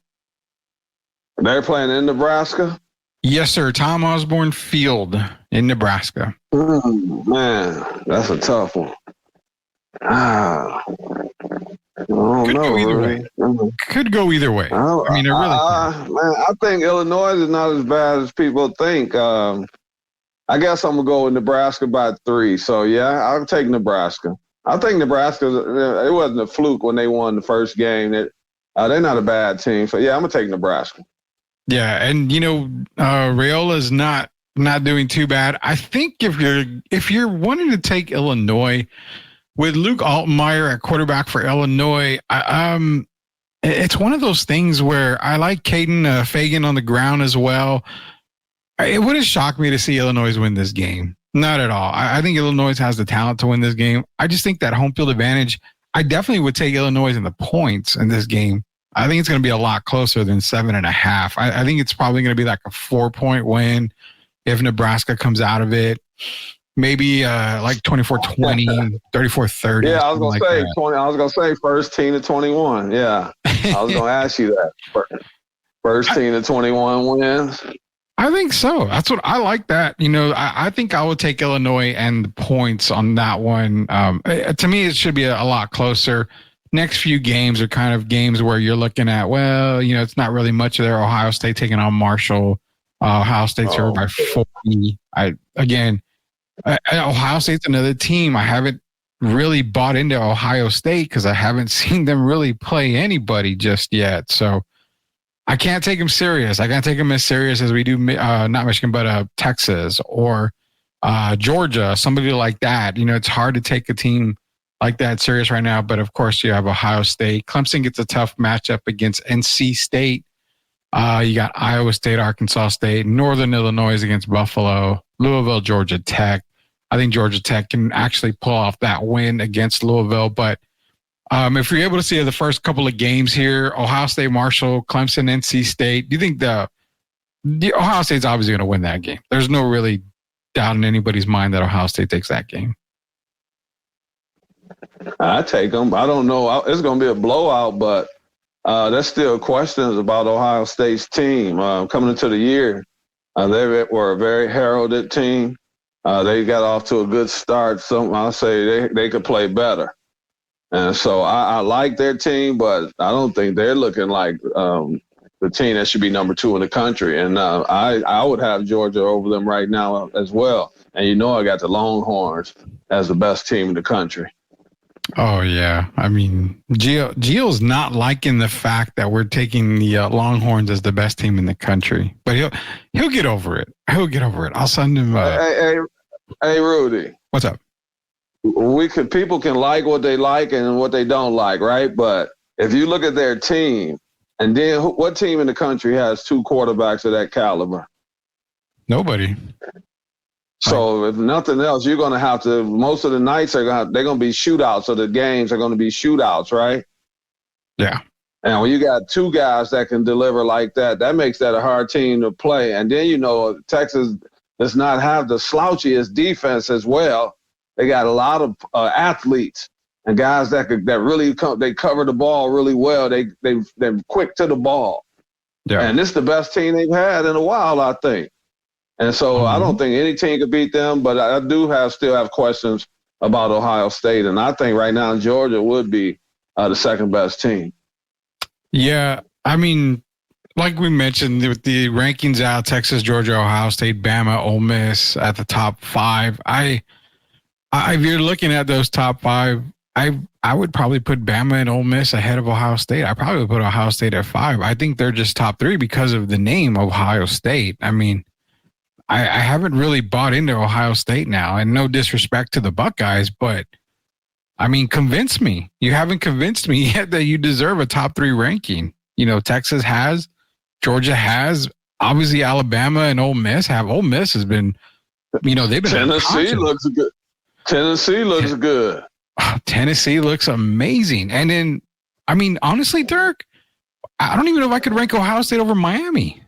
They're playing in Nebraska? Yes, sir. Tom Osborne Field in Nebraska. Man, that's a tough one. Could go either way. I think Illinois is not as bad as people think. I guess I'm going to go with Nebraska by 3. So, yeah, I'll take Nebraska. I think Nebraska, it wasn't a fluke when they won the first game. They're not a bad team. So, yeah, I'm going to take Nebraska. Yeah, and, Rayola's not doing too bad. I think if you're wanting to take Illinois, with Luke Altmaier at quarterback for Illinois, it's one of those things where I like Caden Fagan on the ground as well. It wouldn't shock me to see Illinois win this game. Not at all. I think Illinois has the talent to win this game. I just think that home field advantage, I definitely would take Illinois in the points in this game. I think it's going to be a lot closer than 7.5. I think it's probably going to be like a 4-point win if Nebraska comes out of it. Maybe like 24-20, 34-30. Yeah, I was gonna say 20. I was gonna say first team to 21. Yeah, I was gonna ask you that. First team to 21 wins. I think so. That's what I like. That I think I would take Illinois and the points on that one. To me, it should be a lot closer. Next few games are kind of games where you're looking at, it's not really much of there. Ohio State taking on Marshall. Ohio State's over by 40. Ohio State's another team. I haven't really bought into Ohio State because I haven't seen them really play anybody just yet. So I can't take them serious. I can't take them as serious as we do, not Michigan, but Texas or Georgia, somebody like that. It's hard to take a team like that serious right now. But of course, you have Ohio State. Clemson gets a tough matchup against NC State. You got Iowa State, Arkansas State, Northern Illinois against Buffalo, Louisville, Georgia Tech. I think Georgia Tech can actually pull off that win against Louisville. But if you're able to see the first couple of games here, Ohio State, Marshall, Clemson, NC State, do you think the Ohio State's obviously going to win that game? There's no really doubt in anybody's mind that Ohio State takes that game. I take them. I don't know. It's going to be a blowout, but there's still questions about Ohio State's team coming into the year. They were a very heralded team. They got off to a good start. So I'll say they could play better. And so I like their team, but I don't think they're looking like the team that should be number 2 in the country. And I would have Georgia over them right now as well. And I got the Longhorns as the best team in the country. Oh, yeah. I mean, Gio's not liking the fact that we're taking the Longhorns as the best team in the country. But he'll get over it. He'll get over it. I'll send him. Hey, Rudy. What's up? People can like what they like and what they don't like, right? But if you look at their team, and then what team in the country has 2 quarterbacks of that caliber? Nobody. So if nothing else, you're going to have to. Most of the nights they're going to be shootouts. So the games are going to be shootouts, right? Yeah. And when you got 2 guys that can deliver like that, that makes that a hard team to play. And then Texas does not have the slouchiest defense as well. They got a lot of athletes and guys that really they cover the ball really well. They're quick to the ball. Yeah. And this is the best team they've had in a while, I think. And so I don't think any team could beat them, but I do still have questions about Ohio State. And I think right now Georgia would be the second best team. Yeah. I mean, like we mentioned with the rankings out, Texas, Georgia, Ohio State, Bama, Ole Miss at the top 5. If you're looking at those top 5, I would probably put Bama and Ole Miss ahead of Ohio State. I probably would put Ohio State at 5. I think they're just top 3 because of the name Ohio State. I mean, I haven't really bought into Ohio State now, and no disrespect to the Buckeyes, but I mean, convince me. You haven't convinced me yet that you deserve a top 3 ranking. Texas has, Georgia has, obviously Alabama and Ole Miss have. Ole Miss has been, they've been. Tennessee looks good. Tennessee looks good. Tennessee looks amazing. And then, I mean, honestly, Dirk, I don't even know if I could rank Ohio State over Miami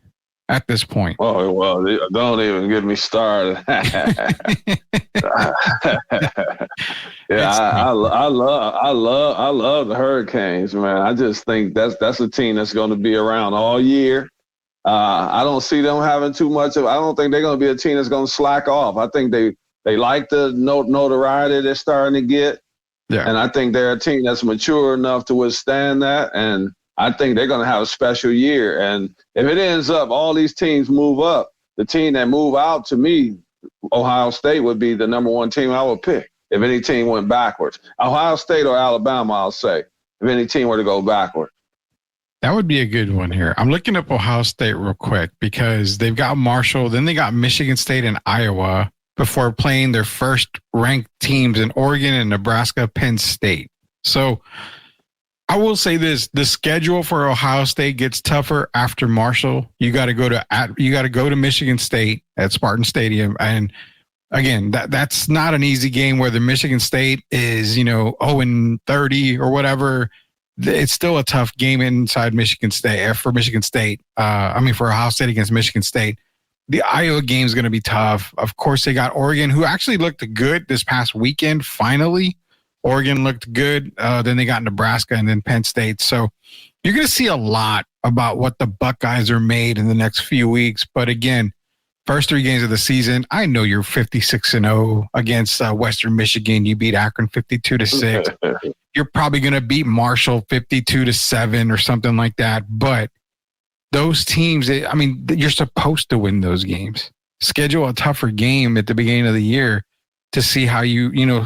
at this point. Oh, well, don't even get me started. I love the Hurricanes, man. I just think that's a team that's going to be around all year. I don't see them having too much I don't think they're going to be a team that's going to slack off. I think they like the notoriety they're starting to get. Yeah. And I think they're a team that's mature enough to withstand that. And I think they're going to have a special year. And if it ends up, all these teams move up, the team that move out, to me, Ohio State would be the number 1 team I would pick if any team went backwards. Ohio State or Alabama, I'll say, if any team were to go backward. That would be a good one here. I'm looking up Ohio State real quick because they've got Marshall, then they got Michigan State and Iowa before playing their first ranked teams in Oregon and Nebraska, Penn State. So I will say this, the schedule for Ohio State gets tougher after Marshall. You got to go to Michigan State at Spartan Stadium. And again, that's not an easy game, whether Michigan State is, 0-30 or whatever. It's still a tough game inside Michigan State for Michigan State. For Ohio State against Michigan State. The Iowa game is going to be tough. Of course, they got Oregon, who actually looked good this past weekend. Finally, Oregon looked good. Then they got Nebraska and then Penn State. So you're going to see a lot about what the Buckeyes are made in the next few weeks. But again, first 3 games of the season, I know you're 56-0 against Western Michigan. You beat Akron 52-6. You're probably going to beat Marshall 52-7 or something like that. But those teams, you're supposed to win those games. Schedule a tougher game at the beginning of the year to see how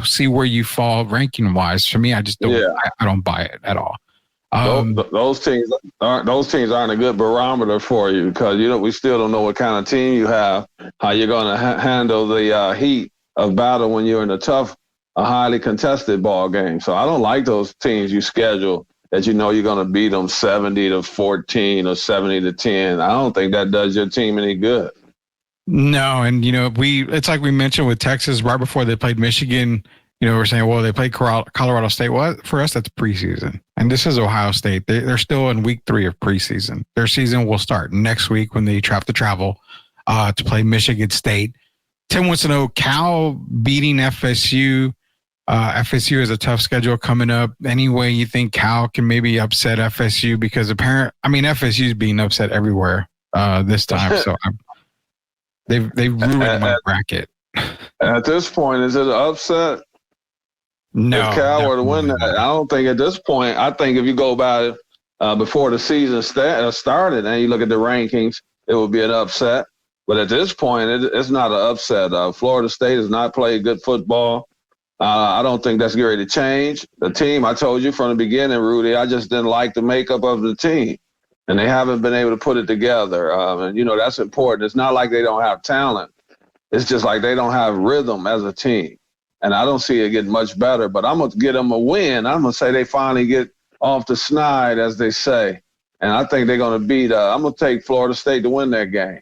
see where you fall ranking wise. For me, I just don't. Yeah. I don't buy it at all. Those teams aren't a good barometer for you because we still don't know what kind of team you have, how you're going to handle the heat of battle when you're in a highly contested ball game. So I don't like those teams you schedule that you're going to beat them 70-14 or 70-10. I don't think that does your team any good. No, and it's like we mentioned with Texas right before they played Michigan. We're saying, well, they played Colorado State. Well, for us, that's preseason, and this is Ohio State. They're still in week 3 of preseason. Their season will start next week when they have to travel to play Michigan State. Tim wants to know Cal beating FSU. FSU has a tough schedule coming up. Anyway, you think Cal can maybe upset FSU because FSU is being upset everywhere this time. So they've ruined my bracket. At this point, is it an upset? No. If Cal were to win that, I don't think at this point. I think if you go by it before the season started and you look at the rankings, it would be an upset. But at this point, it's not an upset. Florida State has not played good football. I don't think that's going to change. The team, I told you from the beginning, Rudy, I just didn't like the makeup of the team. And they haven't been able to put it together. And, that's important. It's not like they don't have talent. It's just like they don't have rhythm as a team. And I don't see it getting much better. But I'm going to get them a win. I'm going to say they finally get off the snide, as they say. And I think they're going to beat I'm going to take Florida State to win that game.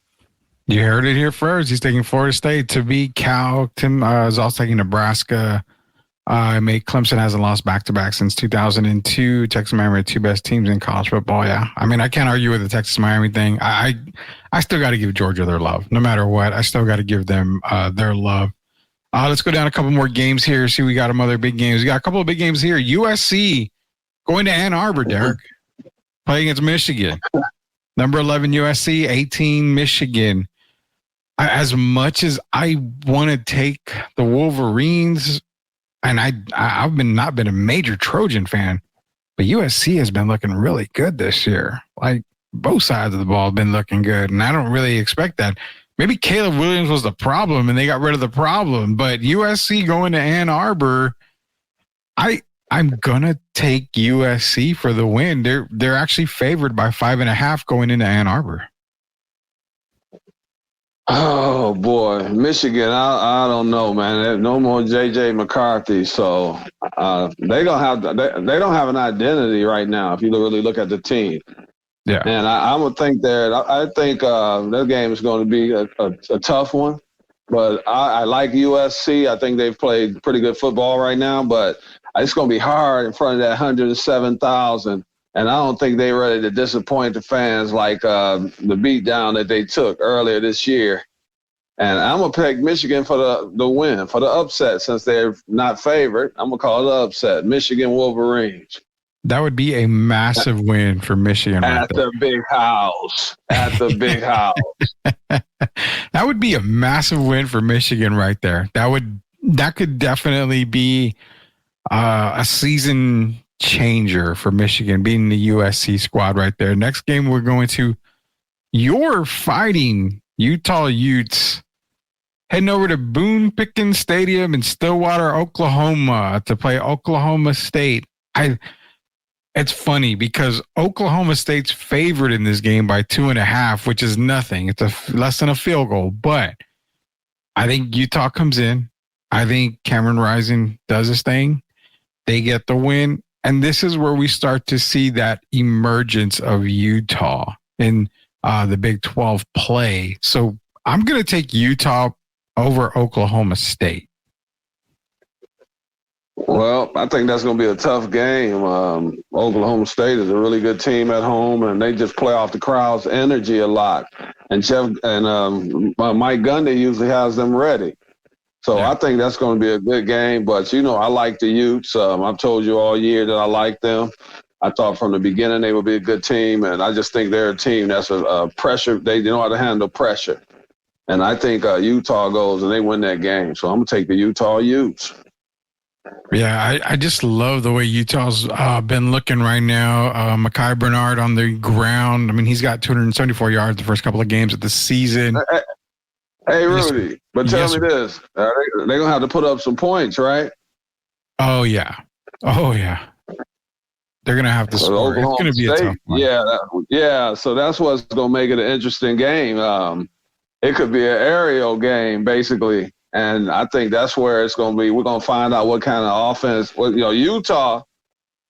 You heard it here first. He's taking Florida State to beat Cal. Tim is also taking Nebraska. Clemson hasn't lost back-to-back since 2002. Texas Miami are two best teams in college football. Yeah, I can't argue with the Texas Miami thing. I still got to give Georgia their love, no matter what. I still got to give them their love. Let's go down a couple more games here. See, we got some other big games. We got a couple of big games here. USC going to Ann Arbor, Derek, playing against Michigan. Number 11 USC, 18 Michigan. As much as I want to take the Wolverines, and I've not been a major Trojan fan, but USC has been looking really good this year. Like both sides of the ball have been looking good, and I don't really expect that. Maybe Caleb Williams was the problem, and they got rid of the problem. But USC going to Ann Arbor, I'm gonna take USC for the win. They're actually favored by 5.5 going into Ann Arbor. Oh boy, Michigan! I don't know, man. No more JJ McCarthy, so they don't have an identity right now. If you really look at the team, yeah. And I would think that I think their game is going to be a tough one. But I like USC. I think they've played pretty good football right now. But it's going to be hard in front of that 107,000. And I don't think they're ready to disappoint the fans like the beatdown that they took earlier this year. And I'm going to pick Michigan for the win, for the upset, since they're not favored. I'm going to call it an upset, Michigan Wolverines. That would be a massive win for Michigan. At the big house. At the big house. That would be a massive win for Michigan right there. That could definitely be a season changer for Michigan, beating the USC squad right there. Next game, we're going to your fighting Utah Utes heading over to Boone Pickens Stadium in Stillwater, Oklahoma to play Oklahoma State. It's funny because Oklahoma State's favored in this game by 2.5, which is nothing. It's less than a field goal, but I think Utah comes in. I think Cameron Rising does his thing. They get the win. And this is where we start to see that emergence of Utah in the Big 12 play. So I'm going to take Utah over Oklahoma State. Well, I think that's going to be a tough game. Oklahoma State is a really good team at home, and they just play off the crowd's energy a lot. And Mike Gundy usually has them ready. So yeah. I think that's going to be a good game. But, I like the Utes. I've told you all year that I like them. I thought from the beginning they would be a good team, and I just think they're a team that's a pressure. They know how to handle pressure. And I think Utah goes and they win that game. So I'm going to take the Utah Utes. Yeah, I just love the way Utah's been looking right now. Mekhi Bernard on the ground. I mean, he's got 274 yards the first couple of games of the season. Hey, Rudy, but tell me this. They're going to have to put up some points, right? Oh, yeah. They're going to have to score. It's going to be a tough one. Yeah. So that's what's going to make it an interesting game. It could be an aerial game, basically. And I think that's where it's going to be. We're going to find out what kind of offense. Utah,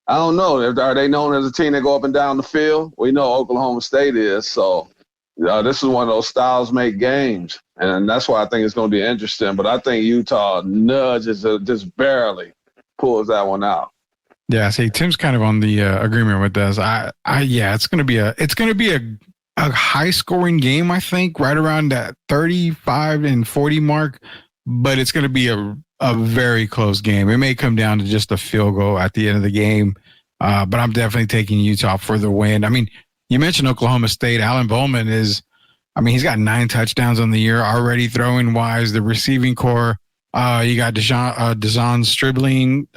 I don't know. Are they known as a team that go up and down the field? We know Oklahoma State is. So this is one of those styles make games. And that's why I think it's going to be interesting. But I think Utah nudges, just barely pulls that one out. Yeah, see, Tim's kind of on the agreement with this. It's going to be a high scoring game, I think, right around that 35 and 40 mark. But it's going to be a a very close game. It may come down to just a field goal at the end of the game, but I'm definitely taking Utah for the win. I mean, you mentioned Oklahoma State. Alan Bowman he's got 9 touchdowns on the year already throwing wise. The receiving core, you got Dazon Stribling.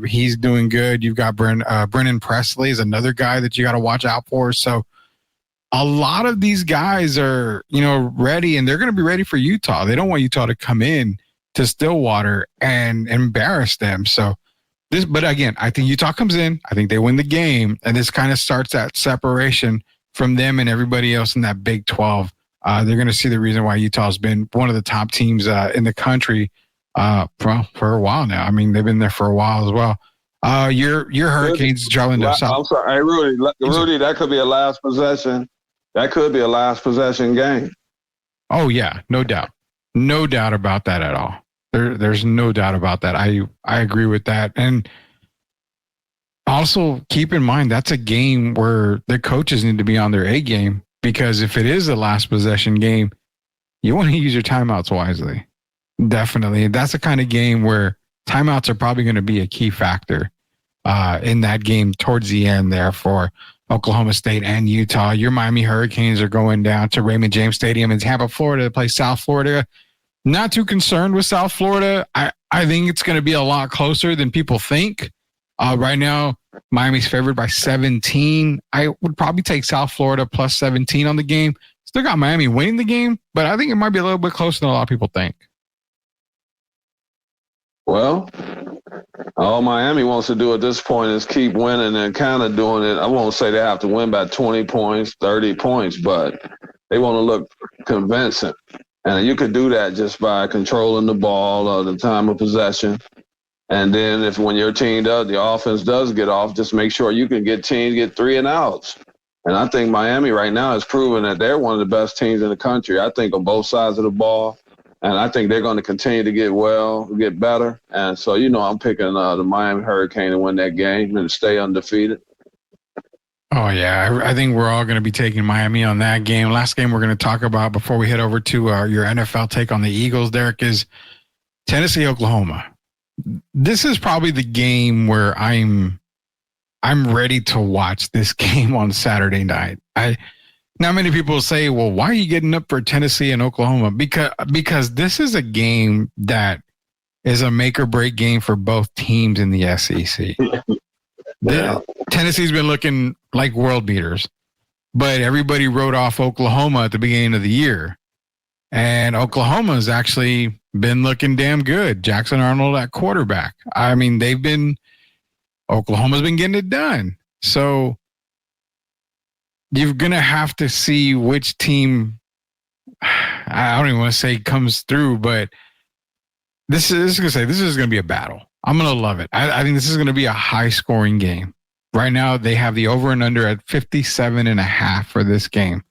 He's doing good. You've got Brennan Presley is another guy that you got to watch out for. So a lot of these guys are, ready, and they're going to be ready for Utah. They don't want Utah to come in to Stillwater and embarrass them. So but again, I think Utah comes in. I think they win the game, and this kind of starts that separation from them and everybody else in that Big 12. They're going to see the reason why Utah's been one of the top teams in the country for a while now. I mean, they've been there for a while as well. Your Hurricanes traveling to South. I'm sorry, hey, Rudy, that could be a last possession. That could be a last possession game. Oh yeah, no doubt about that at all. There's no doubt about that. I agree with that. And also keep in mind, that's a game where the coaches need to be on their A game, because if it is a last possession game, you want to use your timeouts wisely. Definitely. That's the kind of game where timeouts are probably going to be a key factor in that game towards the end there for Oklahoma State and Utah. Your Miami Hurricanes are going down to Raymond James Stadium in Tampa, Florida to play South Florida. Not too concerned with South Florida. I think it's going to be a lot closer than people think. Right now, Miami's favored by 17. I would probably take South Florida plus 17 on the game. Still got Miami winning the game, but I think it might be a little bit closer than a lot of people think. Well, all Miami wants to do at this point is keep winning and kind of doing it. I won't say they have to win by 20 points, 30 points, but they want to look convincing. And you could do that just by controlling the ball or the time of possession. And then when your team the offense does get off, just make sure you can get 3 and outs. And I think Miami right now has proven that they're one of the best teams in the country, I think, on both sides of the ball. And I think they're going to continue to get better. And so, I'm picking the Miami Hurricane to win that game and stay undefeated. Oh, yeah. I think we're all going to be taking Miami on that game. Last game we're going to talk about before we head over to your NFL take on the Eagles, Derek, is Tennessee, Oklahoma. This is probably the game where I'm ready to watch this game on Saturday night. Not many people say, well, why are you getting up for Tennessee and Oklahoma? Because this is a game that is a make or break game for both teams in the SEC. Tennessee's been looking like world beaters, but everybody wrote off Oklahoma at the beginning of the year. And Oklahoma's actually been looking damn good. Jackson Arnold at quarterback. I mean, Oklahoma's been getting it done. So you're going to have to see which team, I don't even want to say comes through, but this is going to be a battle. I'm going to love it. I think this is going to be a high scoring game. Right now, they have the over and under at 57.5 for this game.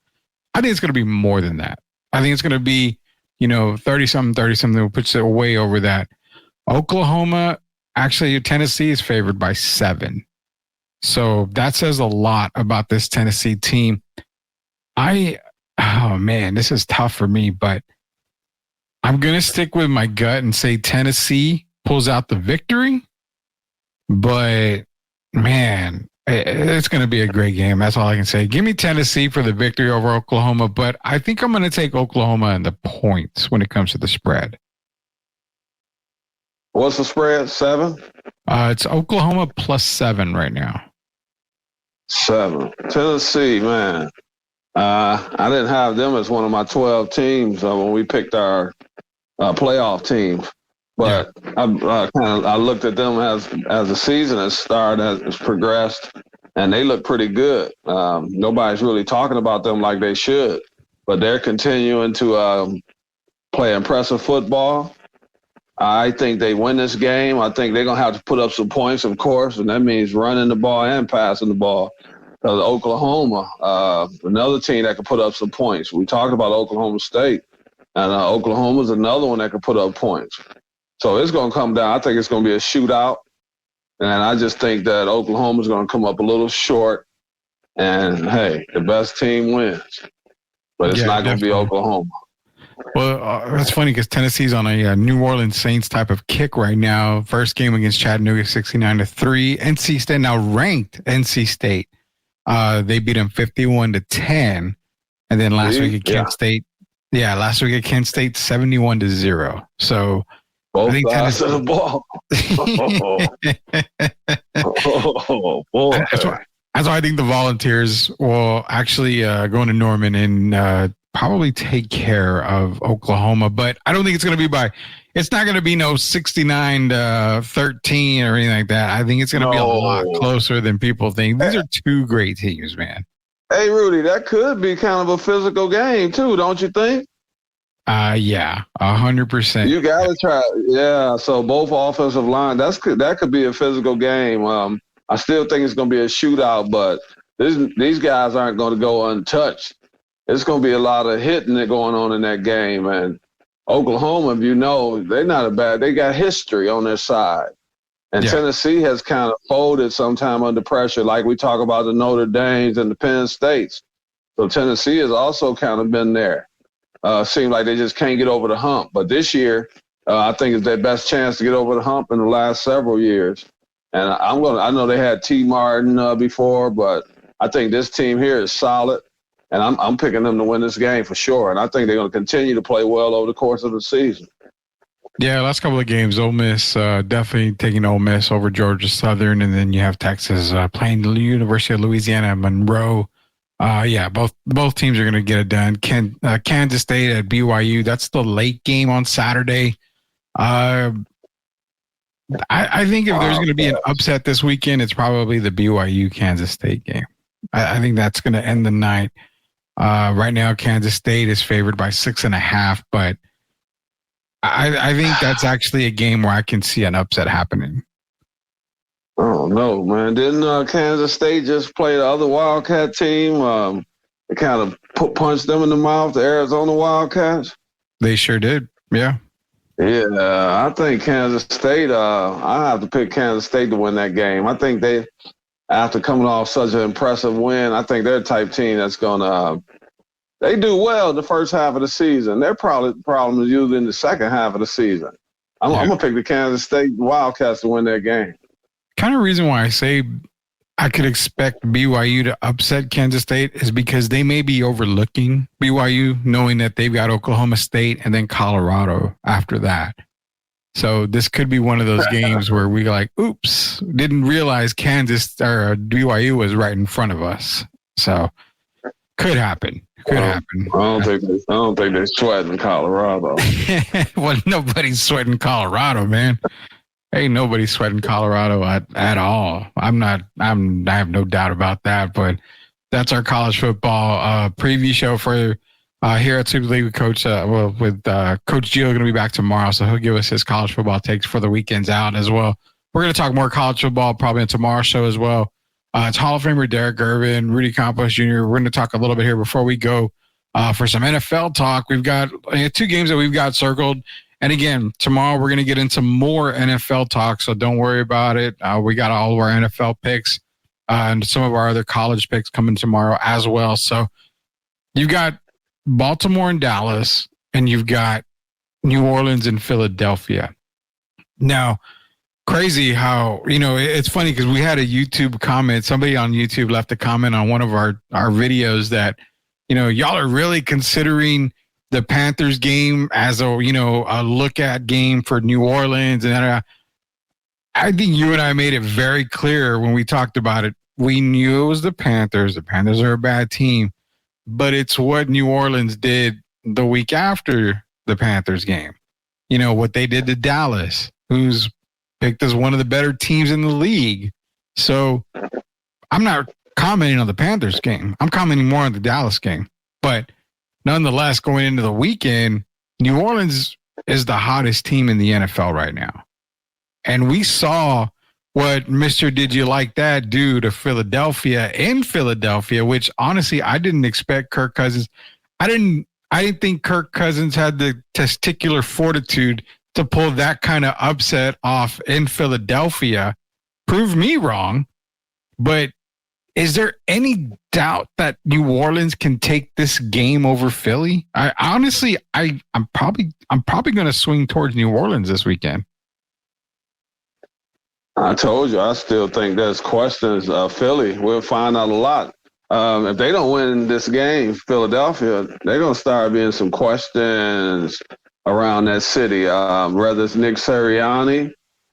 I think it's going to be more than that. I think it's going to be, 30-something, puts it way over that. Oklahoma, actually, Tennessee is favored by 7. So that says a lot about this Tennessee team. This is tough for me, but I'm going to stick with my gut and say Tennessee pulls out the victory. But, man, it's going to be a great game. That's all I can say. Give me Tennessee for the victory over Oklahoma, but I think I'm going to take Oklahoma and the points when it comes to the spread. What's the spread? 7? It's Oklahoma plus 7 right now. 7. Tennessee, man. I didn't have them as one of my 12 teams when we picked our playoff teams. But yeah. I looked at them as the season has started, has progressed, and they look pretty good. Nobody's really talking about them like they should, but they're continuing to play impressive football. I think they win this game. I think they're going to have to put up some points, of course, and that means running the ball and passing the ball. Because Oklahoma, another team that can put up some points. We talked about Oklahoma State, and Oklahoma's another one that can put up points. So it's going to come down. I think it's going to be a shootout, and I just think that Oklahoma's going to come up a little short, and, hey, the best team wins. But it's not going to be Oklahoma. Well, Well, that's funny because Tennessee's on a New Orleans Saints type of kick right now. First game against Chattanooga, 69-3. NC State now ranked NC State. They beat them 51-10. And then last week at Kent State, last week at Kent State, 71-0. So both I think sides of the ball. Oh boy. That's why I think the Volunteers will actually go into Norman and probably take care of Oklahoma. But I don't think it's going to be it's not going to be no 69-13 or anything like that. I think it's going to be a lot closer than people think. These are two great teams, man. Hey, Rudy, that could be kind of a physical game too, don't you think? Yeah, 100%. You got to try. Yeah, so both offensive line, that could be a physical game. I still think it's going to be a shootout, but these guys aren't going to go untouched. It's going to be a lot of hitting that going on in that game. And Oklahoma, if you know, they got history on their side. And Tennessee has kind of folded sometime under pressure, like we talk about the Notre Dames and the Penn States. So Tennessee has also kind of been there. Seems like they just can't get over the hump. But this year, I think it's their best chance to get over the hump in the last several years. And I know they had T. Martin before, but I think this team here is solid. And I'm picking them to win this game for sure. And I think they're going to continue to play well over the course of the season. Yeah, last couple of games, Ole Miss definitely taking Ole Miss over Georgia Southern, and then you have Texas playing the University of Louisiana Monroe. Both teams are going to get it done. Kansas State at BYU, that's the late game on Saturday. I think if there's going to be an upset this weekend, it's probably the BYU Kansas State game. I think that's going to end the night. Right now, Kansas State is favored by 6.5, but I think that's actually a game where I can see an upset happening. Oh, no, man. Didn't Kansas State just play the other Wildcat team? They kind of punched them in the mouth, the Arizona Wildcats? They sure did, yeah. Yeah, I think Kansas State, I have to pick Kansas State to win that game. I think they, after coming off such an impressive win, I think they're the type team that's going to they do well in the first half of the season. Their problem is usually in the second half of the season. I'm going to pick the Kansas State Wildcats to win their game. Kind of reason why I say I could expect BYU to upset Kansas State is because they may be overlooking BYU, knowing that they've got Oklahoma State and then Colorado after that. So this could be one of those games where we like, oops, didn't realize Kansas or BYU was right in front of us. So could happen. Could happen. I don't think they're sweating Colorado. Well, nobody's sweating Colorado, man. Ain't nobody sweating Colorado at all. I have no doubt about that. But that's our college football preview show for here at Super League with Coach. With Coach Gio going to be back tomorrow, so he'll give us his college football takes for the weekends out as well. We're going to talk more college football probably in tomorrow's show as well. It's Hall of Famer Derek Gervin, Rudy Campos Jr. We're going to talk a little bit here before we go for some NFL talk. We've got 2 games that we've got circled. And again, tomorrow we're going to get into more NFL talk, so don't worry about it. We got all of our NFL picks and some of our other college picks coming tomorrow as well. So you've got Baltimore and Dallas, and you've got New Orleans and Philadelphia. Now, crazy how, it's funny because we had a YouTube comment. Somebody on YouTube left a comment on one of our videos that, y'all are really considering the Panthers game as a look at game for New Orleans. And I think you and I made it very clear when we talked about it. We knew it was the Panthers. The Panthers are a bad team, but it's what New Orleans did the week after the Panthers game. What they did to Dallas, who's picked as one of the better teams in the league. So I'm not commenting on the Panthers game. I'm commenting more on the Dallas game. But nonetheless, going into the weekend, New Orleans is the hottest team in the NFL right now. And we saw what Mr. Did You Like That do to Philadelphia in Philadelphia, which honestly, I didn't expect Kirk Cousins. I didn't think Kirk Cousins had the testicular fortitude to pull that kind of upset off in Philadelphia. Proved me wrong, but is there any doubt that New Orleans can take this game over Philly? I honestly, I'm probably going to swing towards New Orleans this weekend. I told you, I still think there's questions. Philly, we'll find out a lot. If they don't win this game, Philadelphia, they're going to start being some questions around that city, whether it's Nick Sirianni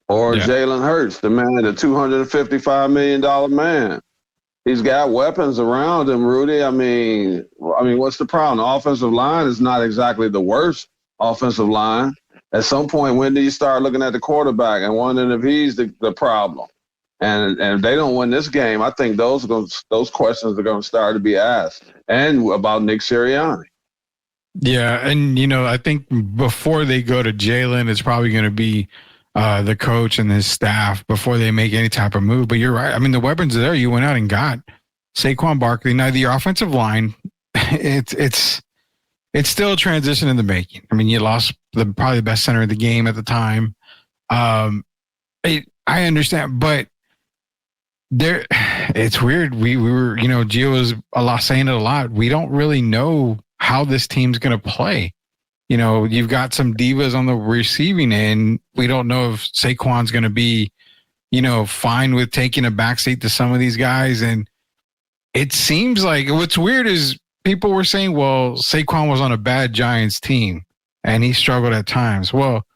or Jalen Hurts, the man, the $255 million man. He's got weapons around him, Rudy. I mean, what's the problem? The offensive line is not exactly the worst offensive line. At some point, when do you start looking at the quarterback and wondering if he's the problem? And if they don't win this game, I think those questions are going to start to be asked. And about Nick Sirianni. Yeah, and, I think before they go to Jalen, it's probably going to be the coach and his staff before they make any type of move. But you're right. I mean, the weapons are there. You went out and got Saquon Barkley. Now, the offensive line, it's still a transition in the making. I mean, you lost probably the best center of the game at the time. I understand, but it's weird. We were, Gio was saying it a lot. We don't really know how this team's going to play. You've got some divas on the receiving end. We don't know if Saquon's going to be, fine with taking a backseat to some of these guys. And it seems like what's weird is people were saying, well, Saquon was on a bad Giants team and he struggled at times. Well,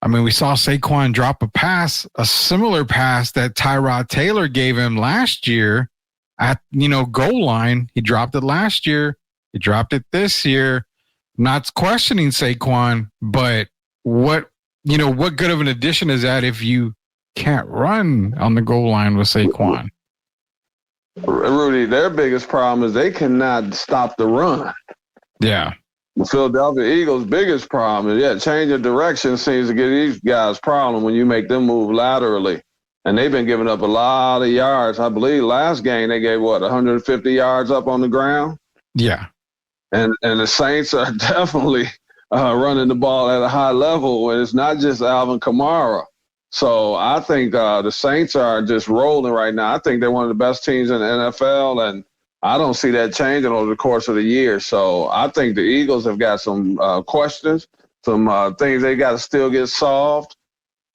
I mean, we saw Saquon drop a similar pass that Tyrod Taylor gave him last year at, goal line. He dropped it last year. He dropped it this year. Not questioning Saquon, but what good of an addition is that if you can't run on the goal line with Saquon? Rudy, their biggest problem is they cannot stop the run. Yeah. The Philadelphia Eagles' biggest problem is, change of direction seems to get these guys' problem when you make them move laterally. And they've been giving up a lot of yards. I believe last game they gave, 150 yards up on the ground? Yeah. And the Saints are definitely running the ball at a high level, and it's not just Alvin Kamara. So I think the Saints are just rolling right now. I think they're one of the best teams in the NFL, and I don't see that changing over the course of the year. So I think the Eagles have got some questions, some things they got to still get solved.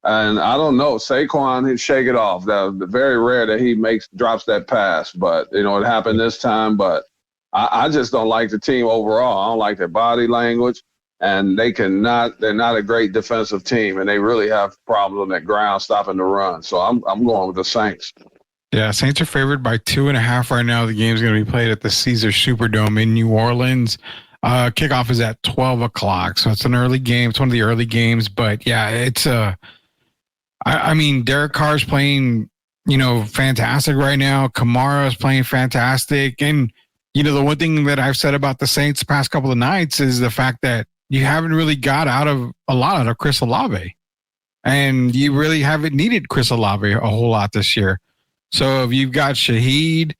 And I don't know, Saquon, he'd shake it off. That very rare that he drops that pass, but it happened this time. But I just don't like the team overall. I don't like their body language, and they're not a great defensive team, and they really have problems on that ground stopping the run. So I'm going with the Saints. Yeah, Saints are favored by 2.5 right now. The game's going to be played at the Caesar Superdome in New Orleans. Kickoff is at 12 o'clock, so it's an early game. It's one of the early games, but yeah, it's I mean, Derek Carr's playing, fantastic right now. Kamara is playing fantastic, and the one thing that I've said about the Saints the past couple of nights is the fact that you haven't really got a lot out of Chris Olave, and you really haven't needed Chris Olave a whole lot this year. So if you've got Shaheed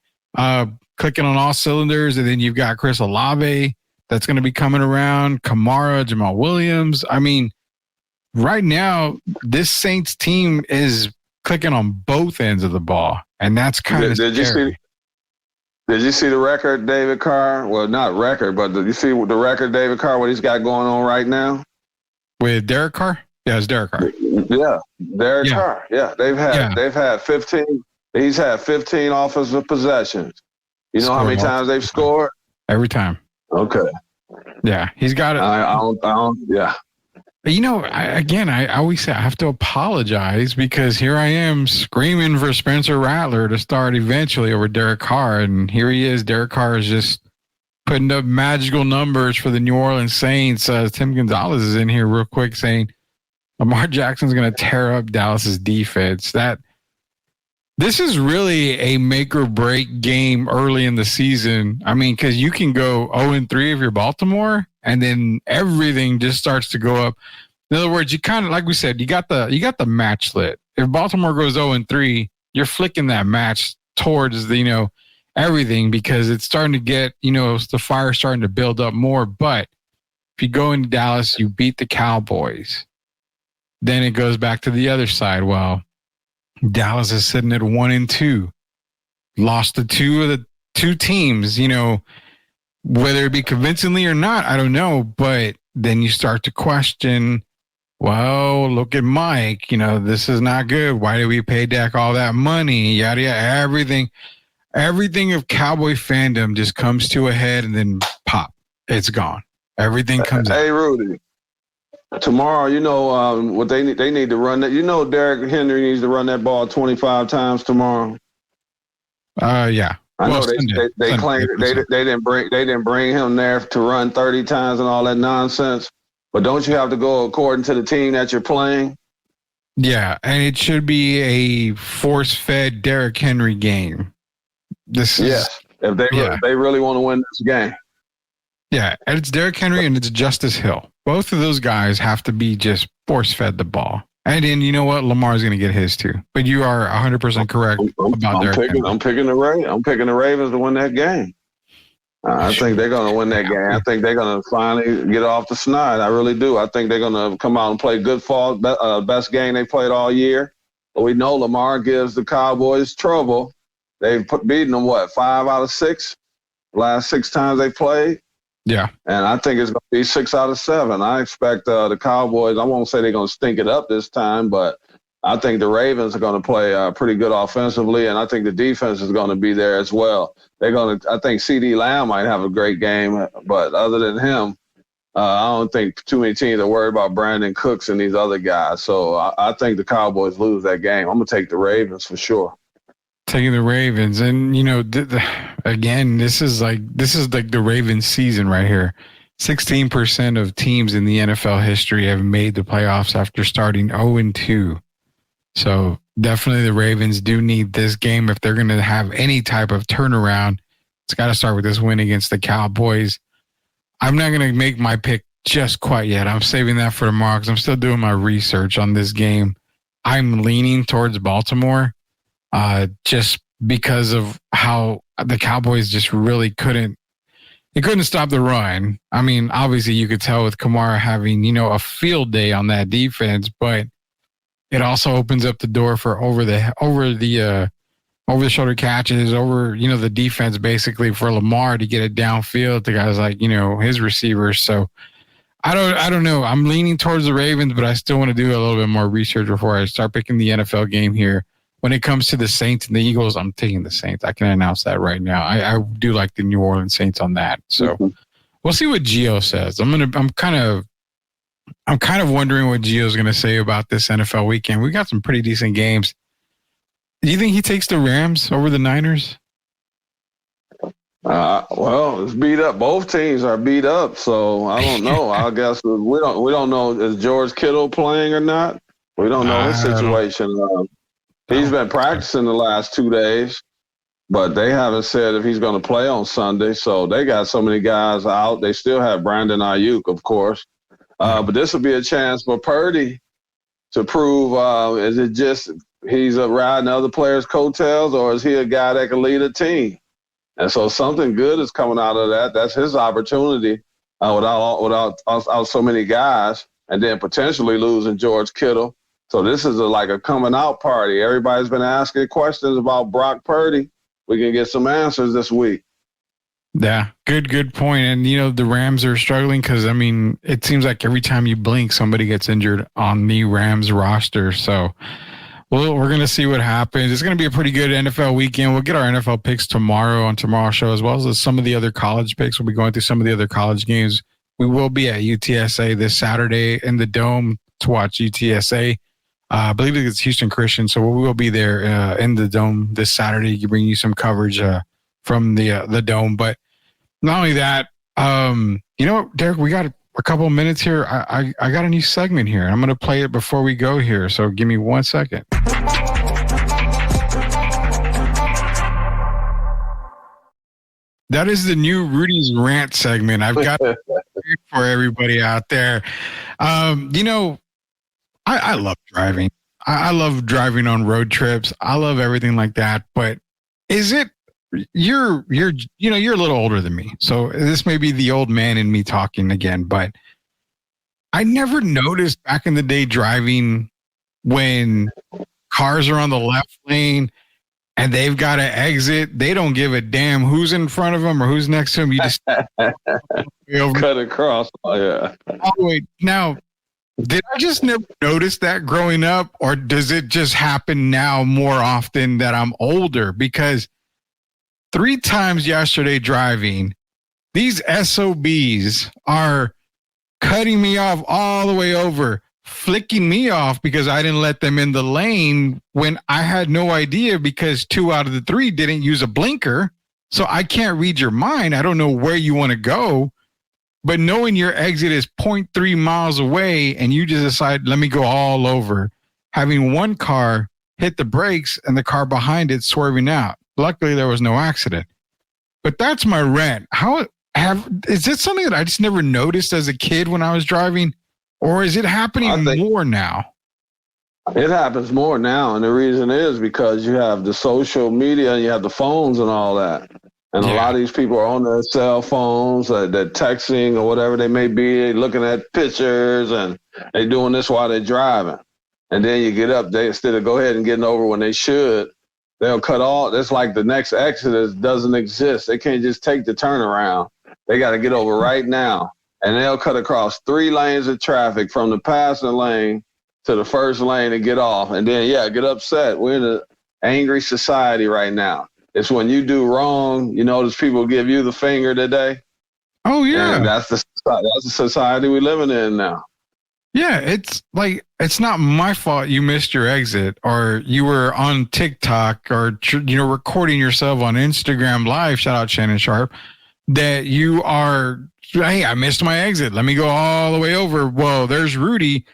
clicking on all cylinders, and then you've got Chris Olave that's going to be coming around, Kamara, Jamal Williams. I mean, right now, this Saints team is clicking on both ends of the ball, and that's kind of scary. Did you see the record, David Carr? Well, not record, but did you see the record, David Carr, what he's got going on right now? With Derek Carr? Yeah, it's Derek Carr. Yeah, Derek Carr. Yeah, they've had 15. He's had 15 offensive possessions. You know how many times they've scored? Every time. Okay. Yeah, he's got it. I don't. Yeah. I always say I have to apologize because here I am screaming for Spencer Rattler to start eventually over Derek Carr. And here he is. Derek Carr is just putting up magical numbers for the New Orleans Saints. Tim Gonzalez is in here real quick saying Lamar Jackson's going to tear up Dallas's defense. This is really a make or break game early in the season. I mean, because you can go 0-3 if you're Baltimore, and then everything just starts to go up. In other words, you kind of, like we said, you got the match lit. If Baltimore goes 0-3, you're flicking that match towards the, everything, because it's starting to get, the fire starting to build up more. But if you go into Dallas, you beat the Cowboys, then it goes back to the other side. Well, Dallas is sitting at 1-2. lost to two teams, whether it be convincingly or not, I don't know. But then you start to question, well, look at Mike, this is not good. Why did we pay Dak all that money? Yada, yada, everything of Cowboy fandom just comes to a head and then pop, it's gone. Everything comes out. Hey, Rudy. Tomorrow, what they need to run that. Derrick Henry needs to run that ball 25 times tomorrow. Yeah. I know they claimed they didn't bring him there to run 30 times and all that nonsense. But don't you have to go according to the team that you're playing? Yeah, and it should be a force-fed Derrick Henry game. If they really want to win this game. Yeah, and it's Derrick Henry and it's Justice Hill. Both of those guys have to be just force-fed the ball. And then you know what? Lamar's going to get his too. But you are 100% correct about Derrick Henry. I'm picking the Ravens to win that game. I think they're going to win that game. I think they're going to finally get off the snide. I really do. I think they're going to come out and play good fall, best game they played all year. But we know Lamar gives the Cowboys trouble. They've beaten them, 5 out of 6? Last 6 times they played. Yeah. And I think it's going to be 6 out of 7. I expect the Cowboys, I won't say they're going to stink it up this time, but I think the Ravens are going to play pretty good offensively, and I think the defense is going to be there as well. I think C.D. Lamb might have a great game, but other than him, I don't think too many teams are worried about Brandon Cooks and these other guys. So I think the Cowboys lose that game. I'm going to take the Ravens for sure. Taking the Ravens, and again, this is like the Ravens season right here. 16% of teams in the NFL history have made the playoffs after starting 0-2. So definitely the Ravens do need this game if they're going to have any type of turnaround. It's got to start with this win against the Cowboys. I'm not going to make my pick just quite yet. I'm saving that for tomorrow because I'm still doing my research on this game. I'm leaning towards Baltimore just because of how the Cowboys just really couldn't stop the run. I mean, obviously you could tell with Kamara having, a field day on that defense, but it also opens up the door for over the shoulder catches, the defense basically for Lamar to get it downfield to guys like, his receivers. So I don't know. I'm leaning towards the Ravens, but I still want to do a little bit more research before I start picking the NFL game here. When it comes to the Saints and the Eagles, I'm taking the Saints. I can announce that right now. I do like the New Orleans Saints on that. So we'll see what Gio says. I'm kind of wondering what Gio's going to say about this NFL weekend. We got some pretty decent games. Do you think he takes the Rams over the Niners? Well, it's beat up. Both teams are beat up, so I don't know. I guess we don't know, is George Kittle playing or not? We don't know his situation. He's been practicing the last 2 days, but they haven't said if he's going to play on Sunday. So they got so many guys out. They still have Brandon Ayuk, of course. But this will be a chance for Purdy to prove, is it just he's riding other players' coattails, or is he a guy that can lead a team? And so something good is coming out of that. That's his opportunity without so many guys, and then potentially losing George Kittle. So this is like a coming out party. Everybody's been asking questions about Brock Purdy. We can get some answers this week. Yeah, good point. And, the Rams are struggling because, it seems like every time you blink, somebody gets injured on the Rams roster. So we're going to see what happens. It's going to be a pretty good NFL weekend. We'll get our NFL picks tomorrow on tomorrow's show, as well as some of the other college picks. We'll be going through some of the other college games. We will be at UTSA this Saturday in the Dome to watch UTSA. I believe it's Houston Christian, so we will be there in the Dome this Saturday to bring you some coverage from the Dome. But not only that, Derek, we got a couple of minutes here. I got a new segment here. I'm going to play it before we go here, so give me 1 second. That is the new Rudy's Rant segment. I've got for everybody out there. I love driving. I love driving on road trips. I love everything like that. But is it you're a little older than me, so this may be the old man in me talking again. But I never noticed back in the day driving when cars are on the left lane and they've got to exit. They don't give a damn who's in front of them or who's next to them. You just cut across. Oh, yeah. Oh, wait. Now, did I just never notice that growing up, or does it just happen now more often that I'm older? Because 3 times yesterday driving, these SOBs are cutting me off all the way over, flicking me off because I didn't let them in the lane when I had no idea, because 2 out of the 3 didn't use a blinker. So I can't read your mind. I don't know where you want to go. But knowing your exit is 0.3 miles away and you just decide, let me go all over, having one car hit the brakes and the car behind it swerving out. Luckily, there was no accident. But that's my rant. Is it something that I just never noticed as a kid when I was driving? Or is it happening more now? It happens more now. And the reason is because you have the social media and you have the phones and all that. And a lot of these people are on their cell phones, they're texting or whatever they may be, looking at pictures, and they're doing this while they're driving. And then you get up, they instead of go ahead and getting over when they should, they'll cut all. It's like the next exit doesn't exist. They can't just take the turnaround. They got to get over right now. And they'll cut across 3 lanes of traffic from the passing lane to the first lane and get off. And then, get upset. We're in an angry society right now. It's when you do wrong, you notice people give you the finger today. Oh, yeah. And that's the society we're living in now. Yeah, it's like, it's not my fault you missed your exit, or you were on TikTok, or, recording yourself on Instagram Live, shout out Shannon Sharp, that you are, hey, I missed my exit. Let me go all the way over. Well, there's Rudy.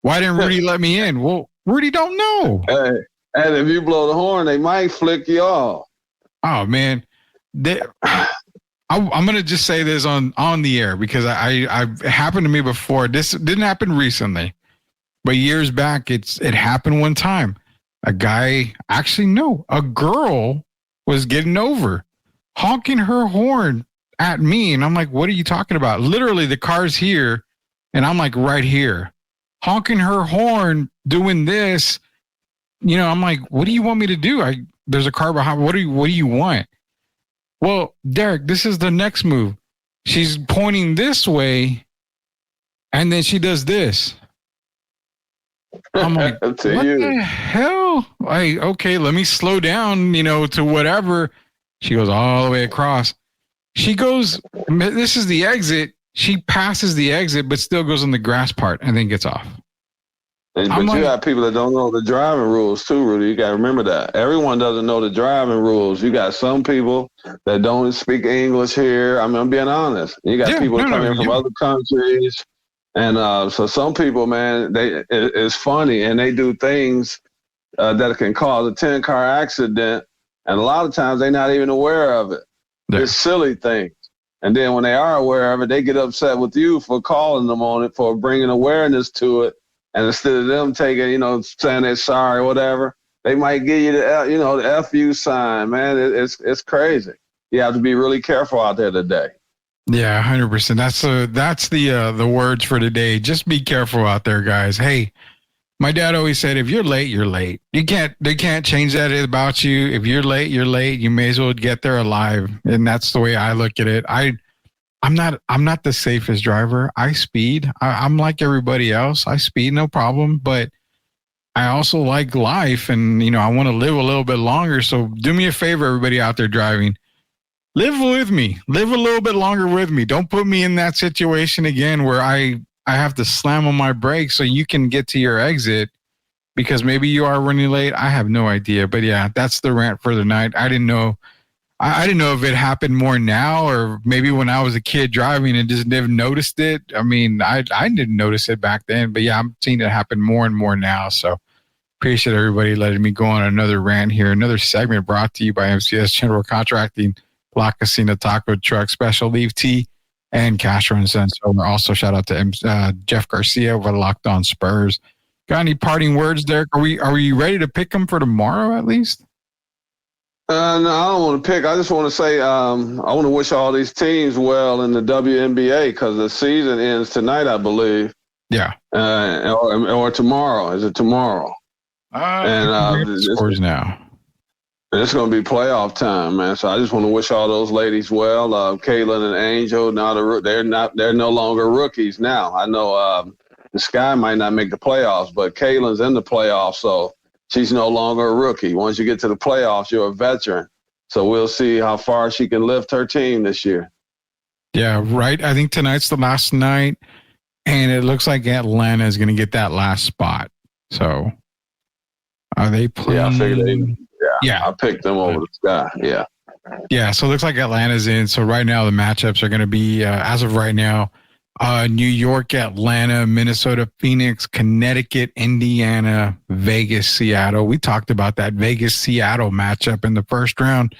Why didn't Rudy let me in? Well, Rudy don't know. Hey, and if you blow the horn, they might flick you off. Oh, man. I'm going to just say this on the air because it happened to me before. This didn't happen recently, but years back, it happened one time. A girl was getting over, honking her horn at me. And I'm like, what are you talking about? Literally, the car's here, and I'm like right here, honking her horn, doing this. I'm like, what do you want me to do? There's a car behind. What do you want? Well, Derek, this is the next move. She's pointing this way, and then she does this. I'm like, what the hell? Okay, let me slow down, to whatever. She goes all the way across. She goes, this is the exit. She passes the exit, but still goes on the grass part and then gets off. But you got people that don't know the driving rules too, Rudy. You got to remember that. Everyone doesn't know the driving rules. You got some people that don't speak English here. I'm being honest. You got people coming from other countries. And so some people, man, it's funny. And they do things that can cause a 10-car accident. And a lot of times they're not even aware of it. Yeah. It's silly things. And then when they are aware of it, they get upset with you for calling them on it, for bringing awareness to it. And instead of them taking, saying they're sorry or whatever, they might give you the FU sign, man. It's crazy. You have to be really careful out there today. Yeah, 100%. That's the words for today. Just be careful out there, guys. Hey, my dad always said, if you're late, you're late. They can't change that about you. If you're late, you're late. You may as well get there alive. And that's the way I look at it. I'm not the safest driver. I speed. I'm like everybody else. I speed, no problem. But I also like life, and I want to live a little bit longer. So do me a favor, everybody out there driving. Live with me. Live a little bit longer with me. Don't put me in that situation again where I have to slam on my brakes so you can get to your exit because maybe you are running late. I have no idea. But yeah, that's the rant for the night. I didn't know if it happened more now, or maybe when I was a kid driving and just never noticed it. I mean, I didn't notice it back then, but yeah, I'm seeing it happen more and more now. So appreciate everybody letting me go on another rant here. Another segment brought to you by MCS General Contracting, La Casina Taco Truck, Special Leaf Tea, and Castro and Sons. Also shout out to Jeff Garcia over Locked On Spurs. Got any parting words, Derek? Are we ready to pick them for tomorrow at least? No, I don't want to pick. I just want to say I want to wish all these teams well in the WNBA because the season ends tonight, I believe. Yeah. Or tomorrow. Is it tomorrow? Scores now. It's going to be playoff time, man. So I just want to wish all those ladies well. Caitlin and Angel, they're no longer rookies now. I know the Sky might not make the playoffs, but Caitlin's in the playoffs, so she's no longer a rookie. Once you get to the playoffs, you're a veteran. So we'll see how far she can lift her team this year. Yeah, right. I think tonight's the last night, and it looks like Atlanta is going to get that last spot. So are they playing? Yeah, I figured Yeah. I picked them over the Sky. Yeah. Yeah, so it looks like Atlanta's in. So right now the matchups are going to be, as of right now, New York, Atlanta, Minnesota, Phoenix, Connecticut, Indiana, Vegas, Seattle. We talked about that Vegas-Seattle matchup in the first round.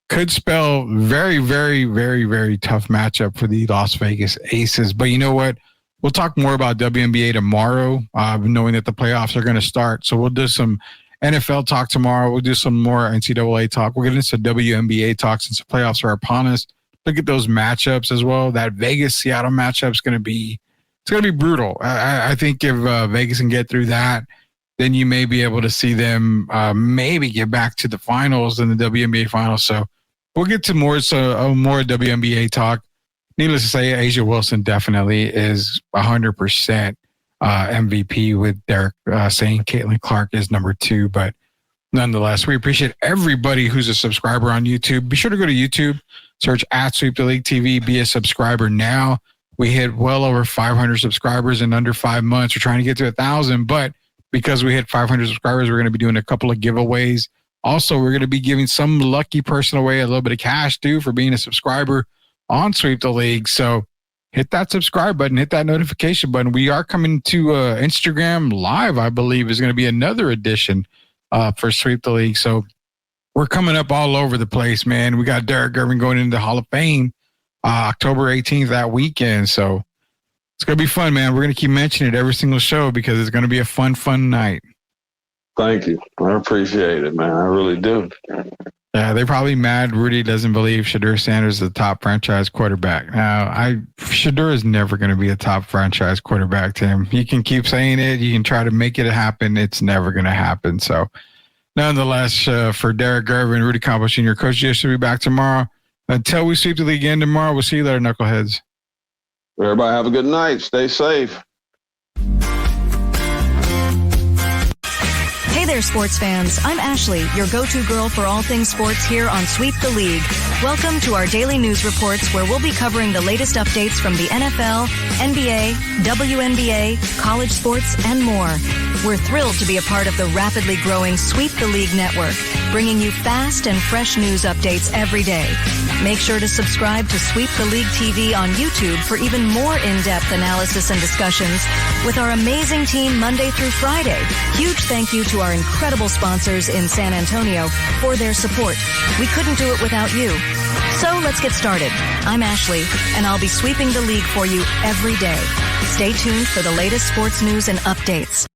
Could spell very, very, very, very tough matchup for the Las Vegas Aces. But you know what? We'll talk more about WNBA tomorrow, knowing that the playoffs are going to start. So we'll do some NFL talk tomorrow. We'll do some more NCAA talk. We'll get into WNBA talk since the playoffs are upon us. Look at those matchups as well. That Vegas-Seattle matchup is going to be brutal. I think if Vegas can get through that, then you may be able to see them maybe get back to the finals in the WNBA finals. So we'll get to more WNBA talk. Needless to say, Asia Wilson definitely is 100% MVP, with Derek saying Caitlin Clark is number 2. But nonetheless, we appreciate everybody who's a subscriber on YouTube. Be sure to go to YouTube, search at Sweep the League TV, be a subscriber now. We hit well over 500 subscribers in under 5 months. We're trying to get to 1,000, but because we hit 500 subscribers, we're going to be doing a couple of giveaways. Also, we're going to be giving some lucky person away a little bit of cash too for being a subscriber on Sweep the League. So hit that subscribe button, hit that notification button. We are coming to Instagram Live, I believe, is going to be another edition for Sweep the League. So we're coming up all over the place, man. We got Derek Irvin going into the Hall of Fame October 18th that weekend. So it's going to be fun, man. We're going to keep mentioning it every single show because it's going to be a fun night. Thank you. I appreciate it, man. I really do. Yeah, they're probably mad Rudy doesn't believe Shadur Sanders is the top franchise quarterback. Now, Shadur is never going to be a top franchise quarterback, Tim. You can keep saying it. You can try to make it happen. It's never going to happen. So, nonetheless, for Derek Gervin, Rudy Campos Jr., Coach J should be back tomorrow. Until we sweep the league again tomorrow, we'll see you later, Knuckleheads. Everybody have a good night. Stay safe. Hey there, sports fans. I'm Ashley, your go-to girl for all things sports here on Sweep the League. Welcome to our daily news reports where we'll be covering the latest updates from the NFL, NBA, WNBA, college sports, and more. We're thrilled to be a part of the rapidly growing Sweep the League network, bringing you fast and fresh news updates every day. Make sure to subscribe to Sweep the League TV on YouTube for even more in-depth analysis and discussions with our amazing team Monday through Friday. Huge thank you to our incredible sponsors in San Antonio for their support. We couldn't do it without you. So let's get started. I'm Ashley, and I'll be sweeping the league for you every day. Stay tuned for the latest sports news and updates.